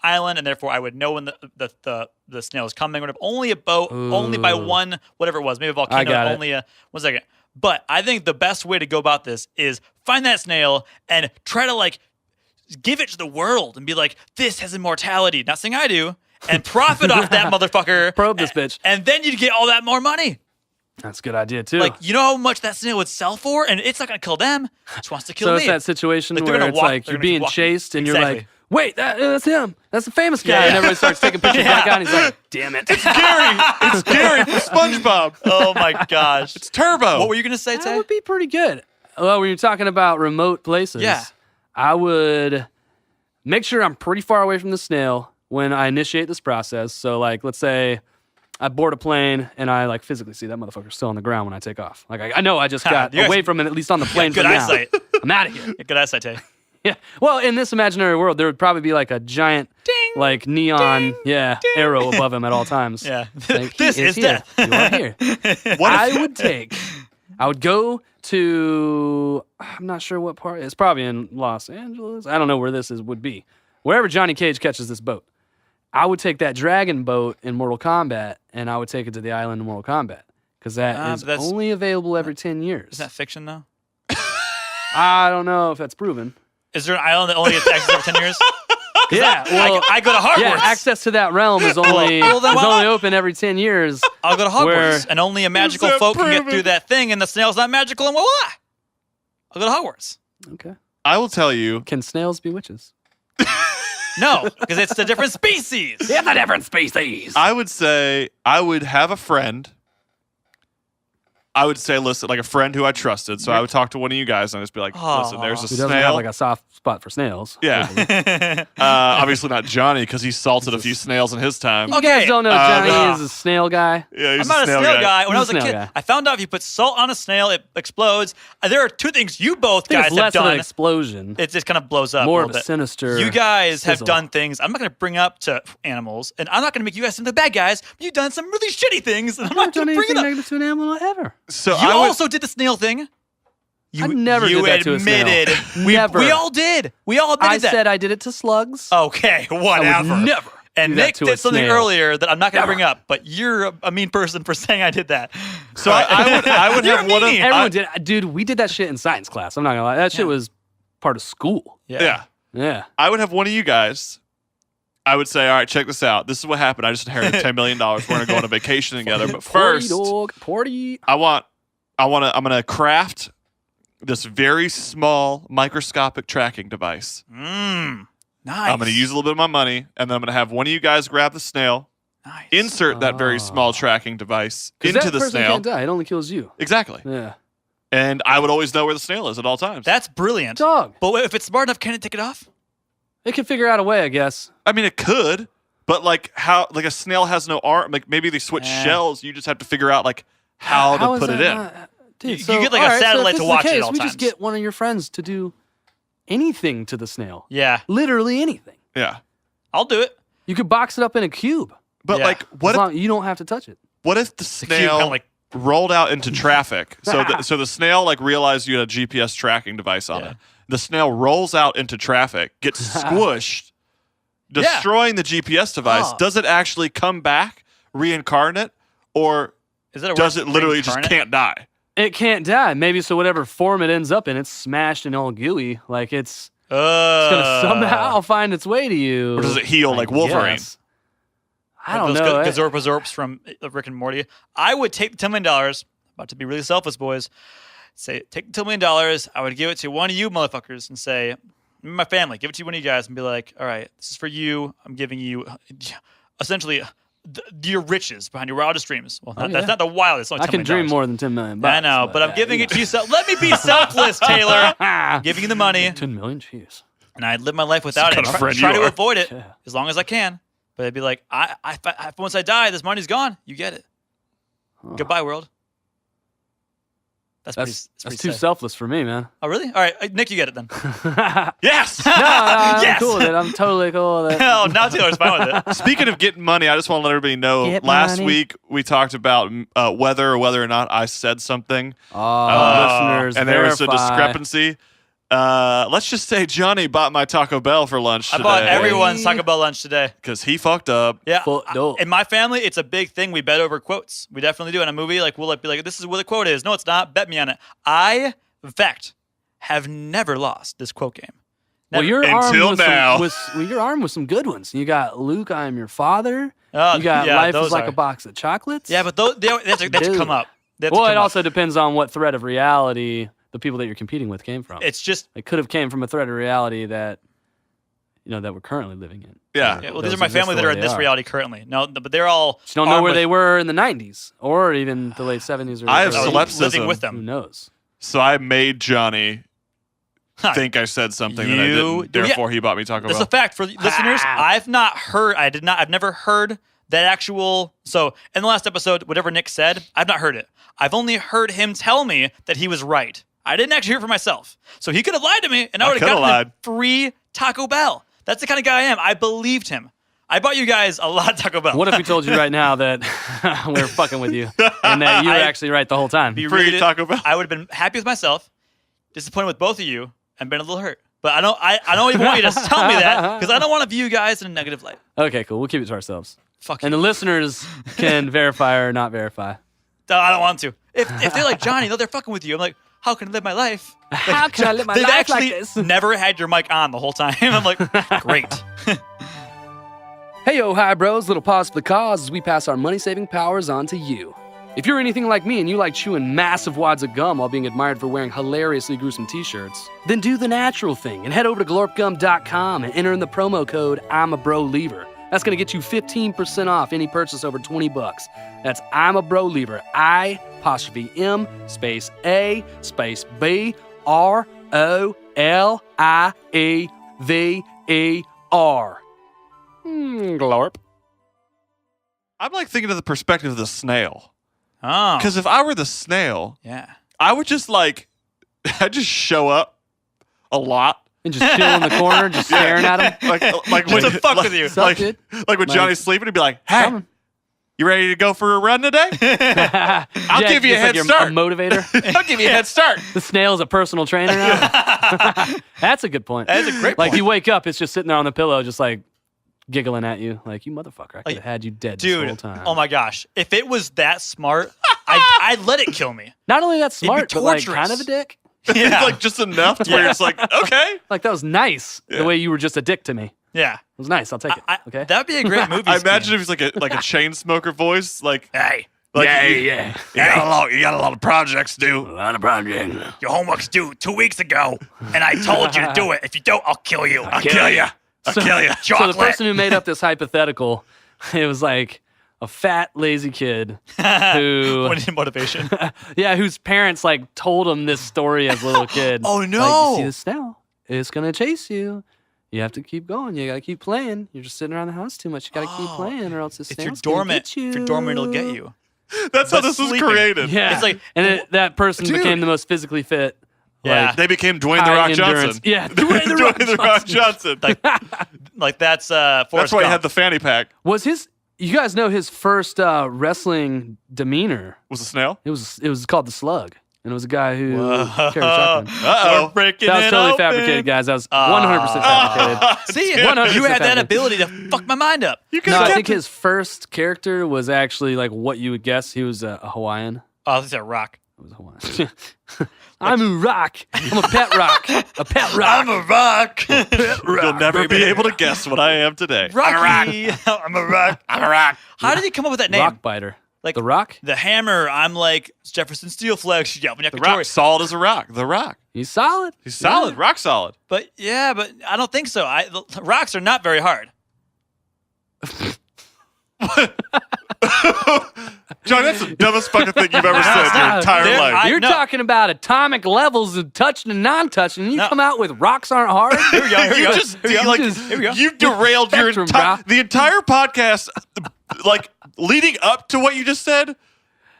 island, and therefore I would know when the snail is coming. Whatever. Only a boat, only by one, whatever it was, maybe a volcano. I got it. Only a 1 second. But I think the best way to go about this is find that snail and try to like give it to the world and be like, this has immortality. Not saying I do. And profit off that motherfucker. Probe this bitch. And then you'd get all that more money. That's a good idea, too. Like, you know how much that snail would sell for? And it's not going to kill them. It just wants to kill so me. it's that situation Like, they're where gonna it's walk- like they're you're gonna keep being walking. chased, and you're Exactly. like, wait, that's him. That's the famous guy. Yeah. And everybody starts taking pictures of that guy, and he's like, damn it. It's Gary from SpongeBob. Oh, my gosh. It's Turbo. What were you going to say, That Tay? would be pretty good. Well, when you're talking about remote places, Yeah. I would make sure I'm pretty far away from the snail when I initiate this process. So, like, let's say I board a plane and I like physically see that motherfucker still on the ground when I take off. Like, I know I just got you guys- away from it, at least on the plane. Good for now. eyesight. I'm out of here. Good eyesight, Tay. Yeah. Well, in this imaginary world, there would probably be like a giant, like neon, arrow above him at all times. Yeah. Like, This he is here. death. You are here. I would go to, I'm not sure what part. It's probably in Los Angeles. I don't know where this would be. Wherever Johnny Cage catches this boat. I would take that dragon boat in Mortal Kombat, and I would take it to the island in Mortal Kombat. Because that is but that's- only available every 10 years. Is that fiction, though? I don't know if that's proven. Is there an island that only gets access every 10 years? Yeah, well, I go to Hogwarts. yeah, access to that realm is only Well, then is why- only open every 10 years. I'll go to Hogwarts, Where- and only a magical that folk can get proven? through that thing, and the snail's not magical, and voila! I'll go to Hogwarts. Okay. I will tell you. Can snails be witches? No, because it's a different species. It's a different species. I would say I would have a friend. I would say, listen, like a friend who I trusted. So I would talk to one of you guys and I'd just be like, listen, there's a Who doesn't have snail. like a soft spot for snails? Yeah. Obviously not Johnny because he salted a few snails in his time. You guys don't know Johnny no. is a snail guy. Yeah, he's I'm not a snail guy. When I was a He's a kid, snail guy. I found out if you put salt on a snail, it explodes. There are two things you both I think guys it's have less of done. an explosion. It just kind of blows up More a of little a bit. sinister You guys have sizzle. done things I'm not going to bring up to animals, and I'm not going to make you guys some of the bad guys, but you've done some really shitty things, and I'm I've not not done going to bring anything it up. negative to an animal ever. So You I would, also did the snail thing. I never did that to a snail. admitted. Never. We all did. We all admitted I that. said I did it to slugs. Okay, whatever. never And do that Nick to a did something snail. earlier that I'm not going to bring up, but you're a mean person for saying I did that. so I would You're have one of mean. Everyone did. Dude, we did that shit in science class. I'm not gonna lie. That shit was part of school. yeah. Yeah. I would have one of you guys. I would say, all right, check this out. This is what happened. I just inherited $10 million. We're gonna go on a vacation together. But first, Party dog, party. I'm gonna craft this very small microscopic tracking device. Nice. I'm going to use a little bit of my money, and then I'm going to have one of you guys grab the snail, Nice. insert that very small tracking device 'Cause into that the person snail. can't die. It only kills you. Exactly. Yeah. And I would always know where the snail is at all times. That's brilliant. Dog. But if it's smart enough, can it take it off? It can figure out a way, I guess. I mean, it could, but like how, like a snail has no arm. Like maybe they switch shells. You just have to figure out like how to put it in. Dude, You get like a satellite to watch it all we times. just get one of your friends to do anything to the snail. Yeah. Literally anything. Yeah. I'll do it. You could box it up in a cube. But Yeah. like, what if, You don't have to touch it. what if the cube snail kinda like- rolled out into traffic? So the snail like realized you had a GPS tracking device on Yeah. it. The snail rolls out into traffic, gets squished, destroying the GPS device. Oh. Does it actually come back reincarnate, or Is that a does word? it literally just Reincarnate? can't die? It can't die. Maybe so whatever form it ends up in, it's smashed and all gooey. Like it's gonna somehow find its way to you. Or does it heal like Wolverine? guess. I don't those know. Gazorpazorps from Rick and Morty. I would take the $10 million. About to be really selfless, boys. Say, take the $10 million. I would give it to one of you motherfuckers and say, my family, give it to one of you guys and be like, all right, this is for you. I'm giving you essentially your riches behind your wildest dreams. Well, that's not the wildest. Only I $10 can million. dream more than $10 million. I know, but I'm giving it to you. Let me be selfless, Taylor. I'm giving you the money. 10 million, jeez. And I'd live my life without it. kind of friend Try you to are. avoid it Yeah. as long as I can. But I'd be like, once I die, this money's gone. You get it. Goodbye, world. That's That's pretty too sad. selfless for me, man. Oh, really? All right, Nick, you get it then. Yes. I'm Yes! cool with it. I'm totally cool with it. Oh, now Taylor's fine with it. Speaking of getting money, I just want to let everybody know. Get Last money. week we talked about whether or not I said something, Listeners, and there was a verify. discrepancy. Let's just say Johnny bought my Taco Bell for lunch I today. bought everyone's Taco Bell lunch today. because he fucked up. Yeah. No. In my family, it's a big thing. We bet over quotes. We definitely do. In a movie, like we'll like, be like, this is what the quote is. No, it's not. Bet me on it. I, in fact, have never lost this quote game. Well, Never. your Until arm now. was your arm was some good ones. You got Luke, I am your father. Oh, You got yeah, life those is like are. a box of chocolates. Yeah, but those, they have to come up. They have to Well, it come up. also depends on what thread of reality the people that you're competing with came from. It's just It could have came from a thread of reality that that we're currently living in. Yeah. yeah, well, Those these are my exist family the that are way in they this are. reality currently. No, but they're all. Just don't know armed where with- they were in the 90s or even the late 70s. Or I have early solipsism. living with Who them. knows? So I made Johnny Huh. think I said something that I You- didn't. Therefore, he bought me Taco That's Bell. a fact for listeners. I've never heard that actual. So in the last episode, whatever Nick said, I've not heard it. I've only heard him tell me that he was right. I didn't actually hear it for myself. So he could have lied to me, and I would have coulda gotten lied. a free Taco Bell. That's the kind of guy I am. I believed him. I bought you guys a lot of Taco Bell. What if we told you right now that we're fucking with you and that you were I- actually right the whole time? Be Free really- Taco Bell. I would have been happy with myself, disappointed with both of you, and been a little hurt. But I don't even want you to tell me that because I don't want to view you guys in a negative light. Okay, cool. We'll keep it to ourselves. Fuck And you. the listeners can verify or not verify. No, I don't want to. If they're like Johnny, no, they're fucking with you. I'm like, how can I live my life? How can I live my They've life actually like this? never had your mic on the whole time. I'm like, great. Hey, yo, hi, bros. Little pause for the cause as we pass our money-saving powers on to you. If you're anything like me and you like chewing massive wads of gum while being admired for wearing hilariously gruesome t-shirts, then do the natural thing and head over to glorpgum.com and enter in the promo code I'm a Bro Lever. That's going to get you 15% off any purchase over $20. That's I'm a Bro Lever. I''M space A space B R O L I E V E R. Glorp. I'm like thinking of the perspective of the snail. Oh, Because if I were the snail, yeah. I would just I'd just show up a lot. And just chill in the corner, just staring at him. Like What when the fuck with you? Sup, dude? like when Like- Johnny's sleeping, he'd be like, "Hey, Coming. you ready to go for a run today? I'll give you a just head like start. A motivator. I'll give you a head start." The snail's a personal trainer now. That's a good point. That is a great Like point. you wake up, it's just sitting there on the pillow, just like giggling at you, like you motherfucker. I could have had you dead this whole Dude, time. oh my gosh. If it was that smart, I'd let it kill me. Not only that smart, but like torturous. kind of a dick. Yeah. It's like just enough to where it's like, okay. Like that was nice. The way you were just a dick to me. It Yeah. was nice. I'll take it. Okay. That'd be a great movie. I imagine scheme. if it's like a chain smoker voice, like, Hey. Like, yeah. You got a lot of projects to do. A lot of projects. Your homework's due 2 weeks ago, and I told you to do it. If you don't, I'll kill you. I'll kill you. I'll kill you. So the person who made up this hypothetical, it was like a fat, lazy kid who, What needed motivation? yeah, whose parents like told him this story as a little kid. Oh, no. Like, you see the snail? It's gonna chase you. You have to keep going. You gotta keep playing. You're just sitting around the house too much. You gotta keep playing, or else the If snail's you're gonna dormant, get you. if you're dormant, it'll get you. That's how But this was sleeping. created. Yeah, It's like- and that person Dude. became the most physically fit. Yeah. like, They became Dwayne The high Rock endurance. Johnson. Yeah, Dwayne The Rock Johnson. Like that's Forrest That's why he Gump. had the fanny pack. Was his? You guys know his first wrestling demeanor? Was a snail? It was called the Slug, and it was a guy who carried a shotgun. Uh-oh. We're breaking That was it totally open. fabricated, guys. That was 100% fabricated. See, 100% you had that fabricated. ability to fuck my mind up. You could No, have I kept think his first character was actually like what you would guess. He was a Hawaiian. Oh, this is a rock. It was a Hawaiian. I'm a rock. I'm a pet rock. A pet rock. I'm a rock. You'll never be able to guess what I am today. Rocky. I'm a rock. I'm a rock. How did he come up with that name? Rock biter. Like the Rock. The Hammer. I'm like Jefferson Steel Flex. Yeah, The rock. Solid as a rock. The rock. He's solid. He's solid. Rock solid. But I don't think so. The rocks are not very hard. John, that's the dumbest fucking thing you've ever said in your entire They're- life. You're no. talking about atomic levels of touching and non-touching, and you No. come out with rocks aren't hard. Here we go. Here we You go. just Here we go. like Here we go. you derailed your Spectrum, entire brah. the entire podcast, like leading up to what you just said.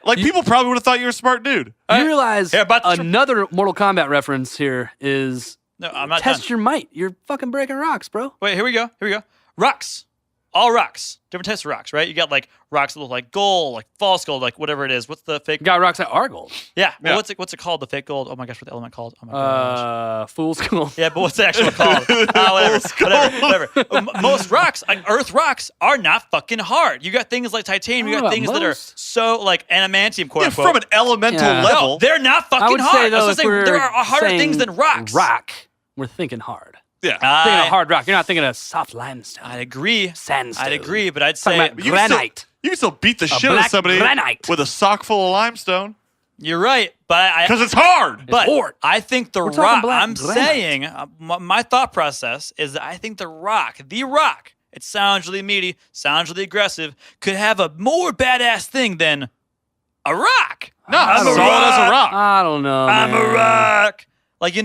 Like people probably would have thought you were a smart dude. You realize Here, about to- another Mortal Kombat reference here is No, I'm not test done. your might. You're fucking breaking rocks, bro. Wait, here we go. Here we go. Rocks. All rocks. Different types of rocks, right? You got like rocks that look like gold, like false gold, like whatever it is. What's the fake? You got rocks that are gold. Yeah. Well, Yeah. what's it called? The fake gold? Oh my gosh, what the element called? Oh my gosh. Fool's gold. Yeah, but what's the actual called? Whatever. Most rocks, like Earth rocks, are not fucking hard. You got things like titanium. You I don't got know things about that are most. so like adamantium, quote Yeah, unquote. from an elemental Yeah. level. No, they're not fucking I would hard. say though, That's if what I'm we're saying. There are harder saying things than rocks. Rock, we're thinking hard. yeah. Thinking of hard rock. You're not thinking of soft limestone. I'd agree. Sandstone. I'd agree, but I'd Talking say about You can still- granite. You can still beat the shit out of black somebody granite. with a sock full of limestone you're right. But because it's hard. But hard. I think the We're talking rock. black I'm granite. saying my thought process is that I think the rock. It sounds really meaty, sounds really aggressive. Could have a more badass thing than a rock. No, I'm a solid as a rock. rock. I don't know. I'm a man. rock. Like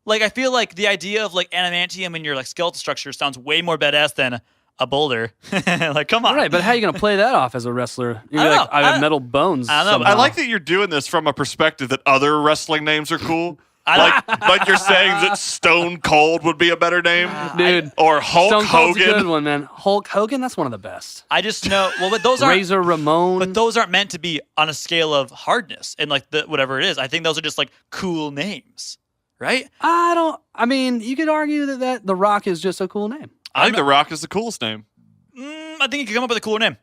like I feel like the idea of like adamantium in your like skeletal structure sounds way more badass than a boulder. Like, come on. Right, but how are you going to play that off as a wrestler? You're I don't like, know. I I have don't- metal bones. I don't know, but I somehow. like that you're doing this from a perspective that other wrestling names are cool. I Like you're saying that Stone Cold would be a better name, Dude, or Hulk Stone Cold's a good Hogan. one, man. Hulk Hogan, that's one of the best. I just know. Well, but those aren't. Razor Ramon. But those aren't meant to be on a scale of hardness and like the whatever it is. I think those are just like cool names, right? I mean, you could argue that The Rock is just a cool name. I think The Rock is the coolest name. I think you could come up with a cooler name.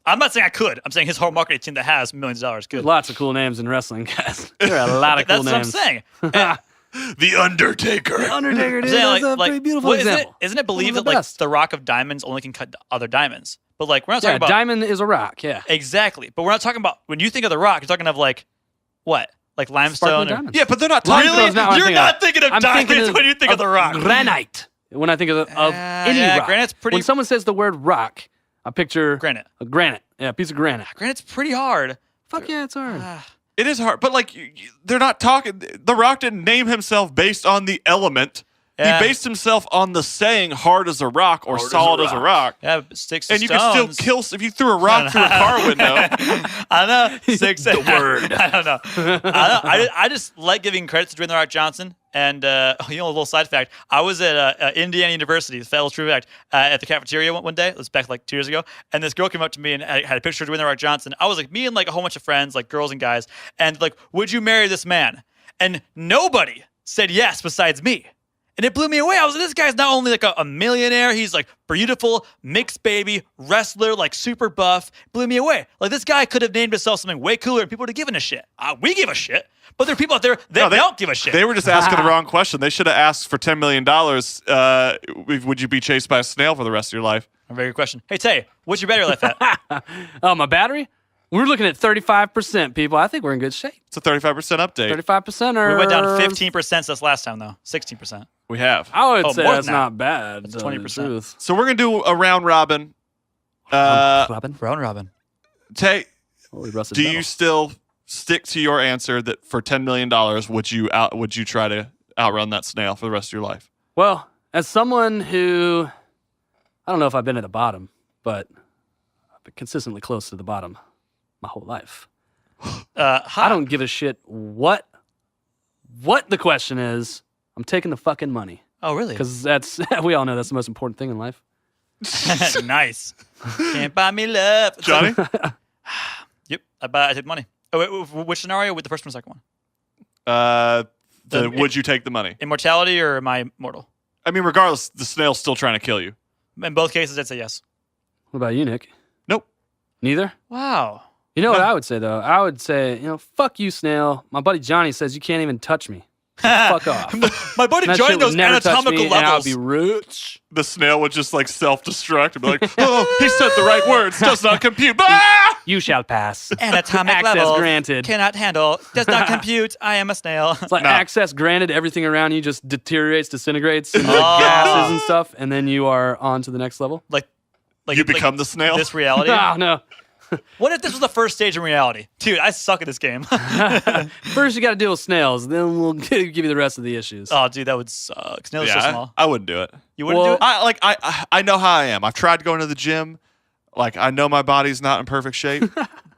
I'm not saying I could. I'm saying his whole marketing team that has millions of dollars could. There's lots of cool names in wrestling, guys. There are a lot of cool That's what names. I'm saying. The Undertaker. Undertaker, I'm dude, saying, that's a pretty beautiful well, example. Isn't it believed One of that the like best. the rock of diamonds only can cut other diamonds? But like we're not talking Yeah, about diamond is a rock, yeah. exactly. But we're not talking about when you think of the rock, you're talking of like what? Like limestone Sparkling or diamonds. Yeah, but they're not talking Really? Limestone's not what I'm You're thinking not of. thinking of I'm diamonds thinking when you think of the rock. Granite. When I think of any yeah, rock. granite's pretty- When someone says the word rock, I picture Granite. a granite. Yeah, a piece of granite. Granite's pretty hard. Fuck yeah, it's hard. It is hard, but like they're not talking. The Rock didn't name himself based on the element. Yeah. He based himself on the saying "hard as a rock" or "solid as a rock." Yeah, sticks And and you can still kill if you threw a rock through a car window. I know. Six. The word. I don't know. I just like giving credit to Dwayne The Rock Johnson. And, a little side fact. I was at Indiana University, fellow true fact, at the cafeteria one day. It was back like 2 years ago. And this girl came up to me and had a picture of Dwayne The Rock Johnson. I was like, me and like a whole bunch of friends, like girls and guys. And like, would you marry this man? And nobody said yes besides me. And it blew me away. I was like, this guy's not only like a millionaire, he's like beautiful, mixed baby, wrestler, like super buff. Blew me away. Like this guy could have named himself something way cooler and people would have given a shit. We give a shit. But there are people out there that don't give a shit. They were just asking the wrong question. They should have asked for $10 million. Would you be chased by a snail for the rest of your life? A very good question. Hey, Tay, what's your battery life at? Oh, my battery? We're looking at 35%, people. I think we're in good shape. It's a 35% update. 35% or... We went down 15% since last time, though. 16%. We have. I would Oh, say more that's than that. not bad. That's to tell you the 20%. truth. So we're going to do a round robin. Robin? Round robin. Tay, Holy rusted do metal. you still stick to your answer that for $10 million, would you try to outrun that snail for the rest of your life? Well, as someone who... I don't know if I've been at the bottom, but I've been consistently close to the bottom my whole life. I don't give a shit what the question is. I'm taking the fucking money. Oh, really? Because that's... we all know that's the most important thing in life. Nice. Can't buy me love. Johnny? Yep. I take money. Oh, wait, which scenario with the first one or second one? Would you take the money? Immortality or am I mortal? I mean, regardless, the snail's still trying to kill you. In both cases, I'd say yes. What about you, Nick? Nope. Neither? Wow. You know what I would say, though? I would say, fuck you, Snail. My buddy Johnny says you can't even touch me. Fuck off. My buddy That Johnny shit would knows never touch anatomical me, and I'll levels. be rich. The snail would just like self-destruct and be like, oh, he said the right words, does not compute. Ah! You shall pass. Anatomic Access levels granted. cannot handle. Does not compute. I am a snail. It's like No. access granted. Everything around you just deteriorates, disintegrates, into gases and stuff, and then you are on to the next level. like You become the snail? This reality. No. What if this was the first stage in reality? Dude, I suck at this game. First, you got to deal with snails. Then we'll give you the rest of the issues. Oh, dude, that would suck. Snails are so small. I wouldn't do it. You wouldn't do it? I know how I am. I've tried going to the gym. Like, I know my body's not in perfect shape.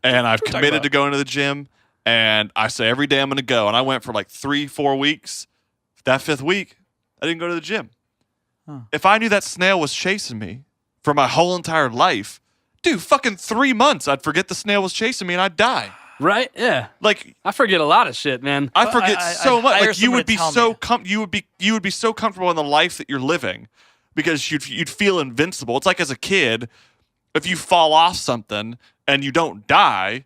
And I've committed to going to the gym. And I say every day I'm going to go. And I went for like 3-4 weeks. That 5th week, I didn't go to the gym. If I knew that snail was chasing me for my whole entire life, dude, fucking 3 months, I'd forget the snail was chasing me and I'd die. Right? Yeah. Like, I forget a lot of shit, man. I forget so much. hire Like, you would be someone to so you would be so comfortable in the life that you're living because you'd feel invincible. It's like as a kid, if you fall off something and you don't die,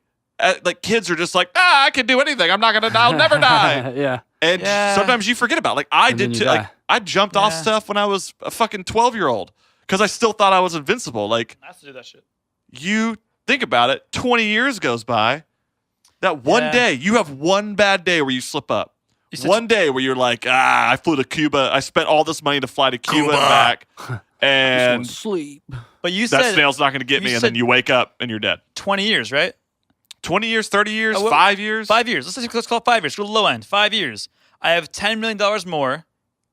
like kids are just like, I can do anything. I'm not gonna die. I'll never die. Yeah. And sometimes you forget about it. Like I And then did you too. Like die. I jumped off stuff when I was a fucking 12-year-old because I still thought I was invincible. Like I have to do that shit. you think about it, 20 years goes by. That one day, you have one bad day where you slip up. One day where you're like, I flew to Cuba. I spent all this money to fly to Cuba and back. And sleep. But you that said snail's not going to get me. And then you wake up and you're dead. 20 years, right? 20 years, 30 years, 5 years? 5 years. Let's call it 5 years. Go to the low end. 5 years. I have $10 million more.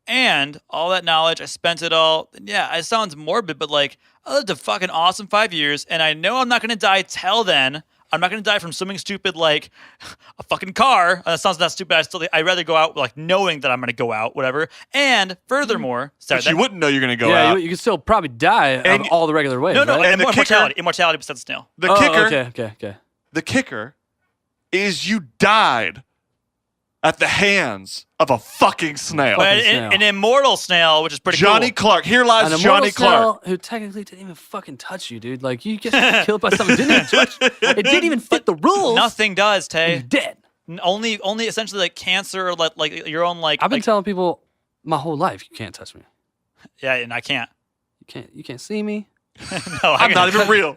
And all that knowledge, I spent it all. Yeah, it sounds morbid, but like, I lived a fucking awesome 5 years. And I know I'm not going to die till then. I'm not going to die from something stupid like a fucking car. That sounds not stupid. I'd rather go out like knowing that I'm going to go out, whatever. And furthermore, But you wouldn't know you're going to go out. You can still probably die of all the regular ways. No, right? And the immortality besides the snail. The kicker, Okay. the kicker is you died at the hands of a fucking snail. But an immortal snail, which is pretty Johnny cool. Clark. Here lies An Johnny immortal Clark. snail who technically didn't even fucking touch you, dude. Like, you get killed by something didn't even touch you. It didn't even fit the rules. Nothing does, Tay. You're dead. Only essentially like cancer or like your own like. I've been telling people my whole life, you can't touch me. Yeah, and I can't. You can't see me. No, I'm not even real.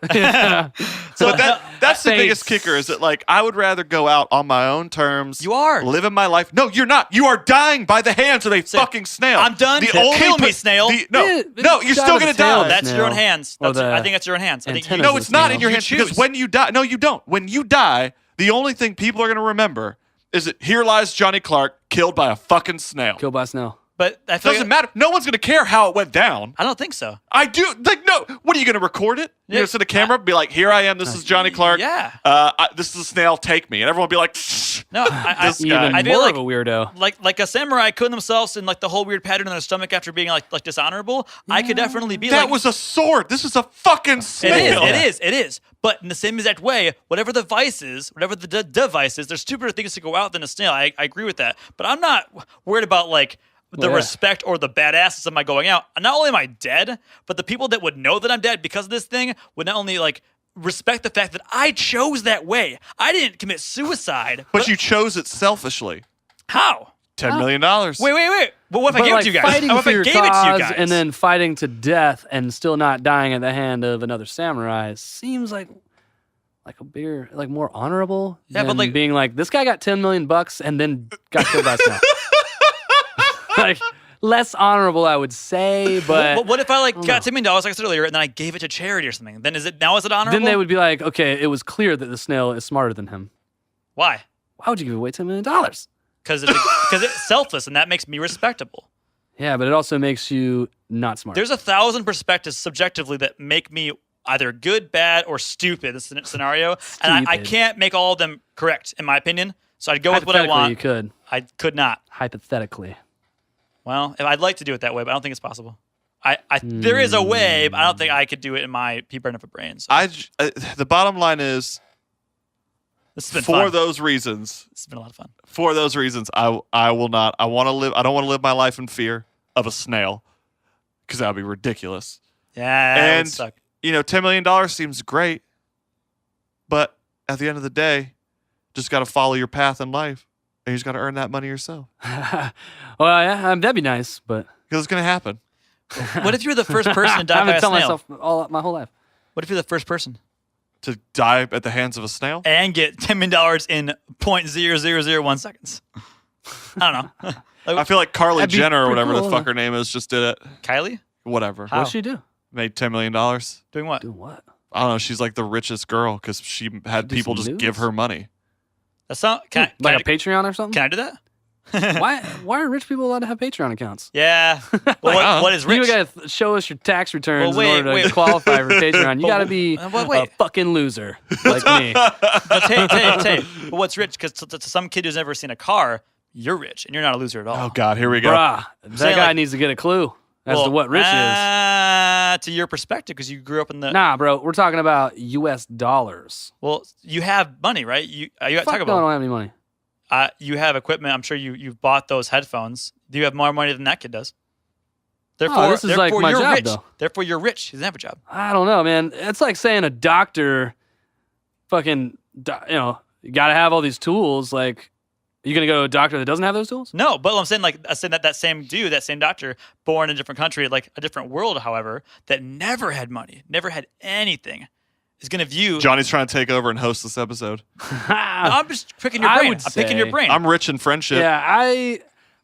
So But that's the Thanks. biggest kicker is that like I would rather go out on my own terms. You are living my life. No, you're not. You are dying by the hands of a fucking snail. I'm done. Kill me, snail. No, you're still gonna die. That's your own hands. Or I think that's your own hands. I think No, it's not in your You hands choose. because when you die, no, you don't. When you die, the only thing people are gonna remember is that here lies Johnny Clark killed by a fucking snail. Killed by a snail. But I feel Doesn't matter. No one's gonna care how it went down. I don't think so. I do. Like, no. What are you gonna record it? You're gonna set a camera, be like, "Here I am. This is Johnny Clark. Yeah. This is a snail. Take me." And everyone will be like, No, This guy. Even I feel more like of a weirdo. like a samurai killing themselves in like the whole weird pattern in their stomach after being like dishonorable. I could definitely be "That like was a sword. This is a fucking snail." It is. But in the same exact way, whatever the vice is, whatever the device is, there's stupider things to go out than a snail. I agree with that. But I'm not worried about like the respect or the badasses of my going out. Not only am I dead, but the people that would know that I'm dead because of this thing would not only like respect the fact that I chose that way. I didn't commit suicide. But you chose it selfishly. How? $10 million. Wait. But what if I But gave like it to you guys? fighting What if for I your gave it to you cause guys? and then fighting to death and still not dying at the hand of another samurai seems like like a bigger, like more honorable. Yeah, but than like being like, this guy got $10 million and then got killed by a snail. Like less honorable, I would say. But what if I like got $10 million, like I said earlier, and then I gave it to charity or something? Then is it honorable? Then they would be like, okay, it was clear that the snail is smarter than him. Why? Why would you give away $10 million? Because it's selfless, and that makes me respectable. Yeah, but it also makes you not smart. There's 1,000 perspectives subjectively that make me either good, bad, or stupid in this scenario, and I can't make all of them correct, in my opinion. So I'd go with what I want. You could. I could not. Hypothetically. Well, I'd like to do it that way, but I don't think it's possible. There is a way, but I don't think I could do it in my pea brain of a brain. So. The bottom line is, This has been for fun. those reasons. This has been a lot of fun. For those reasons, I will not. I want to live. I don't want to live my life in fear of a snail, because that would be ridiculous. Yeah, that and would suck. $10 million seems great, but at the end of the day, just got to follow your path in life, and you just got to earn that money yourself. Well, yeah, that'd be nice, but because it's gonna happen. What if you're the first person to die by a I've been telling snail? myself my whole life. What if you're the first person To die at the hands of a snail? and get $10 million in 0.0001 seconds? I don't know. I feel like Kylie That'd be Jenner or pretty whatever cool. the fuck her name is just did it. Kylie? Whatever. How? What'd she do? Made $10 million. Doing what? Do what? I don't know. She's like the richest girl because she had do people some just nudes? give her money. That's not. Can Like I a Patreon or something? Can I do that? Why are rich people allowed to have Patreon accounts? Yeah. Well, what is rich? You gotta show us your tax returns Well, in order to qualify for Patreon. You gotta be wait. a fucking loser like me. But Tay, but what's rich? Because to some kid who's never seen a car, you're rich and you're not a loser at all. Oh God, here we go. Bruh, that saying, guy like- needs to get a clue as to what rich is. To your perspective, because you grew up in the. Nah, bro, we're talking about U.S. dollars. Well, you have money, right? You Fuck talk no, I about. don't have any money. You have equipment. I'm sure you've bought those headphones. Do you have more money than that kid does? Therefore, this is like my you're job, rich. though. Therefore, you're rich. He doesn't have a job. I don't know, man. It's like saying a doctor, you gotta have all these tools. Like, you gonna go to a doctor that doesn't have those tools? No, but I'm saying that same dude, that same doctor, born in a different country, like a different world, however, that never had money, never had anything, is gonna view. Johnny's trying to take over and host this episode. I'm just picking your I brain. would I'm picking your say- brain. I'm rich in friendship. Yeah,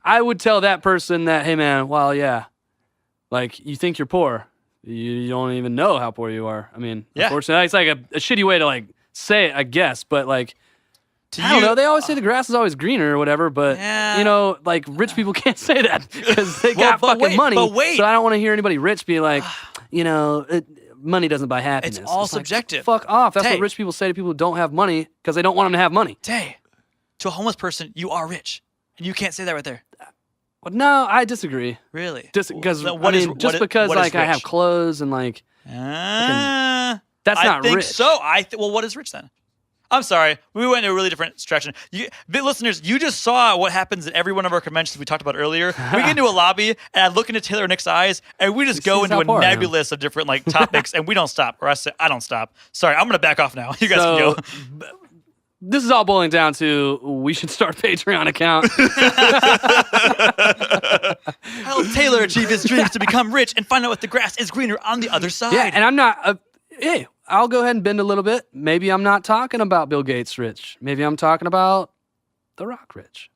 I would tell that person that, hey man, well, yeah, like you think you're poor, you don't even know how poor you are. I mean, Yeah. unfortunately, it's like a shitty way to like say it, I guess, but like. To I don't you- know. They always say the grass is always greener or whatever, but Yeah. like rich people can't say that because they Well, got but fucking wait, money. but wait. So I don't want to hear anybody rich be like, money doesn't buy happiness. It's all like, subjective. fuck off. That's Tay. what rich people say to people who don't have money because they don't want them to have money. Tay, to a homeless person, you are rich, and you can't say that right there. But no, I disagree. Really? Because Then just because what is like I have rich? clothes and like That's not I think rich. so. Well, what is rich then? I'm sorry. We went in a really different direction. Listeners, you just saw what happens at every one of our conventions we talked about earlier. We get into a lobby, and I look into Taylor and Nick's eyes, and we just go sees into how a poor I am. nebulous of different like topics, and we don't stop. Or I say, I don't stop. Sorry, I'm going to back off now. You guys can go. This is all boiling down to we should start a Patreon account. Help Taylor achieve his dreams to become rich and find out what the grass is greener on the other side. Yeah, and I'm not. Hey, I'll go ahead and bend a little bit. Maybe I'm not talking about Bill Gates rich. Maybe I'm talking about The Rock rich.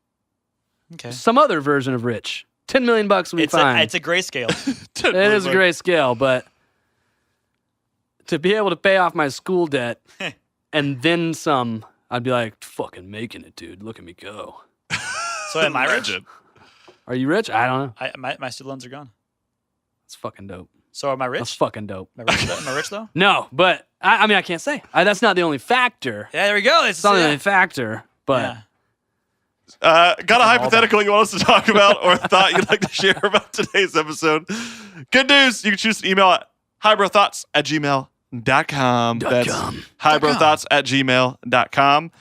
Okay. Some other version of rich. $10 million would be fine. It's a grayscale. It is a great scale, but to be able to pay off my school debt and then some, I'd be like, fucking making it, dude. Look at me go. So am I rich? Are you rich? I don't know. My student loans are gone. It's fucking dope. So am I That's rich? fucking dope. Am I rich though? No, but I mean, I can't say. That's not the only factor. Yeah, there we go. It's not the only factor, but Got a hypothetical you want us to talk about or a thought you'd like to share about today's episode? Good news. You can choose to email at hybrothoughts@gmail.com. That's hybrothoughts@gmail.com.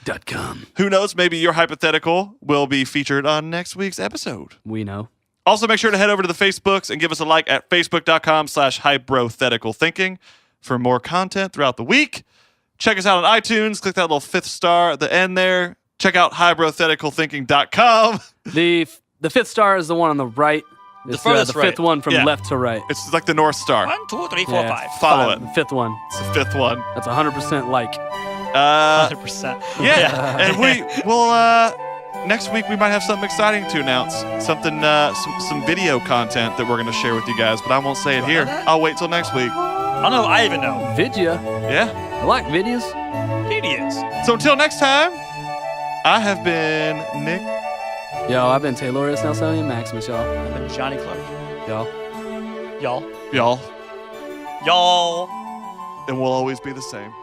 Who knows? Maybe your hypothetical will be featured on next week's episode. We know. Also, make sure to head over to the Facebooks and give us a like at facebook.com/Hybrothetical Thinking for more content throughout the week. Check us out on iTunes. Click that little 5th star at the end there. Check out hybrotheticalthinking.com. The 5th star is the one on the right. It's furthest the 5th one from Yeah. left to right. It's like the North Star. 1, 2, 3, 4, Yeah. 5. Follow it. The 5th one. It's the 5th one. That's 100% like. 100%. Yeah, and we will. Next week we might have something exciting to announce. Something, some video content that we're going to share with you guys. But I won't say it here. I'll wait till next week. I don't know if I even know. Video. Yeah. I like videos. Videos. So until next time, I have been Nick. Yo, I've been Taylorius Nelsonian Maximus, y'all. I've been Johnny Clark. Y'all. Y'all. Y'all. Y'all. And we'll always be the same.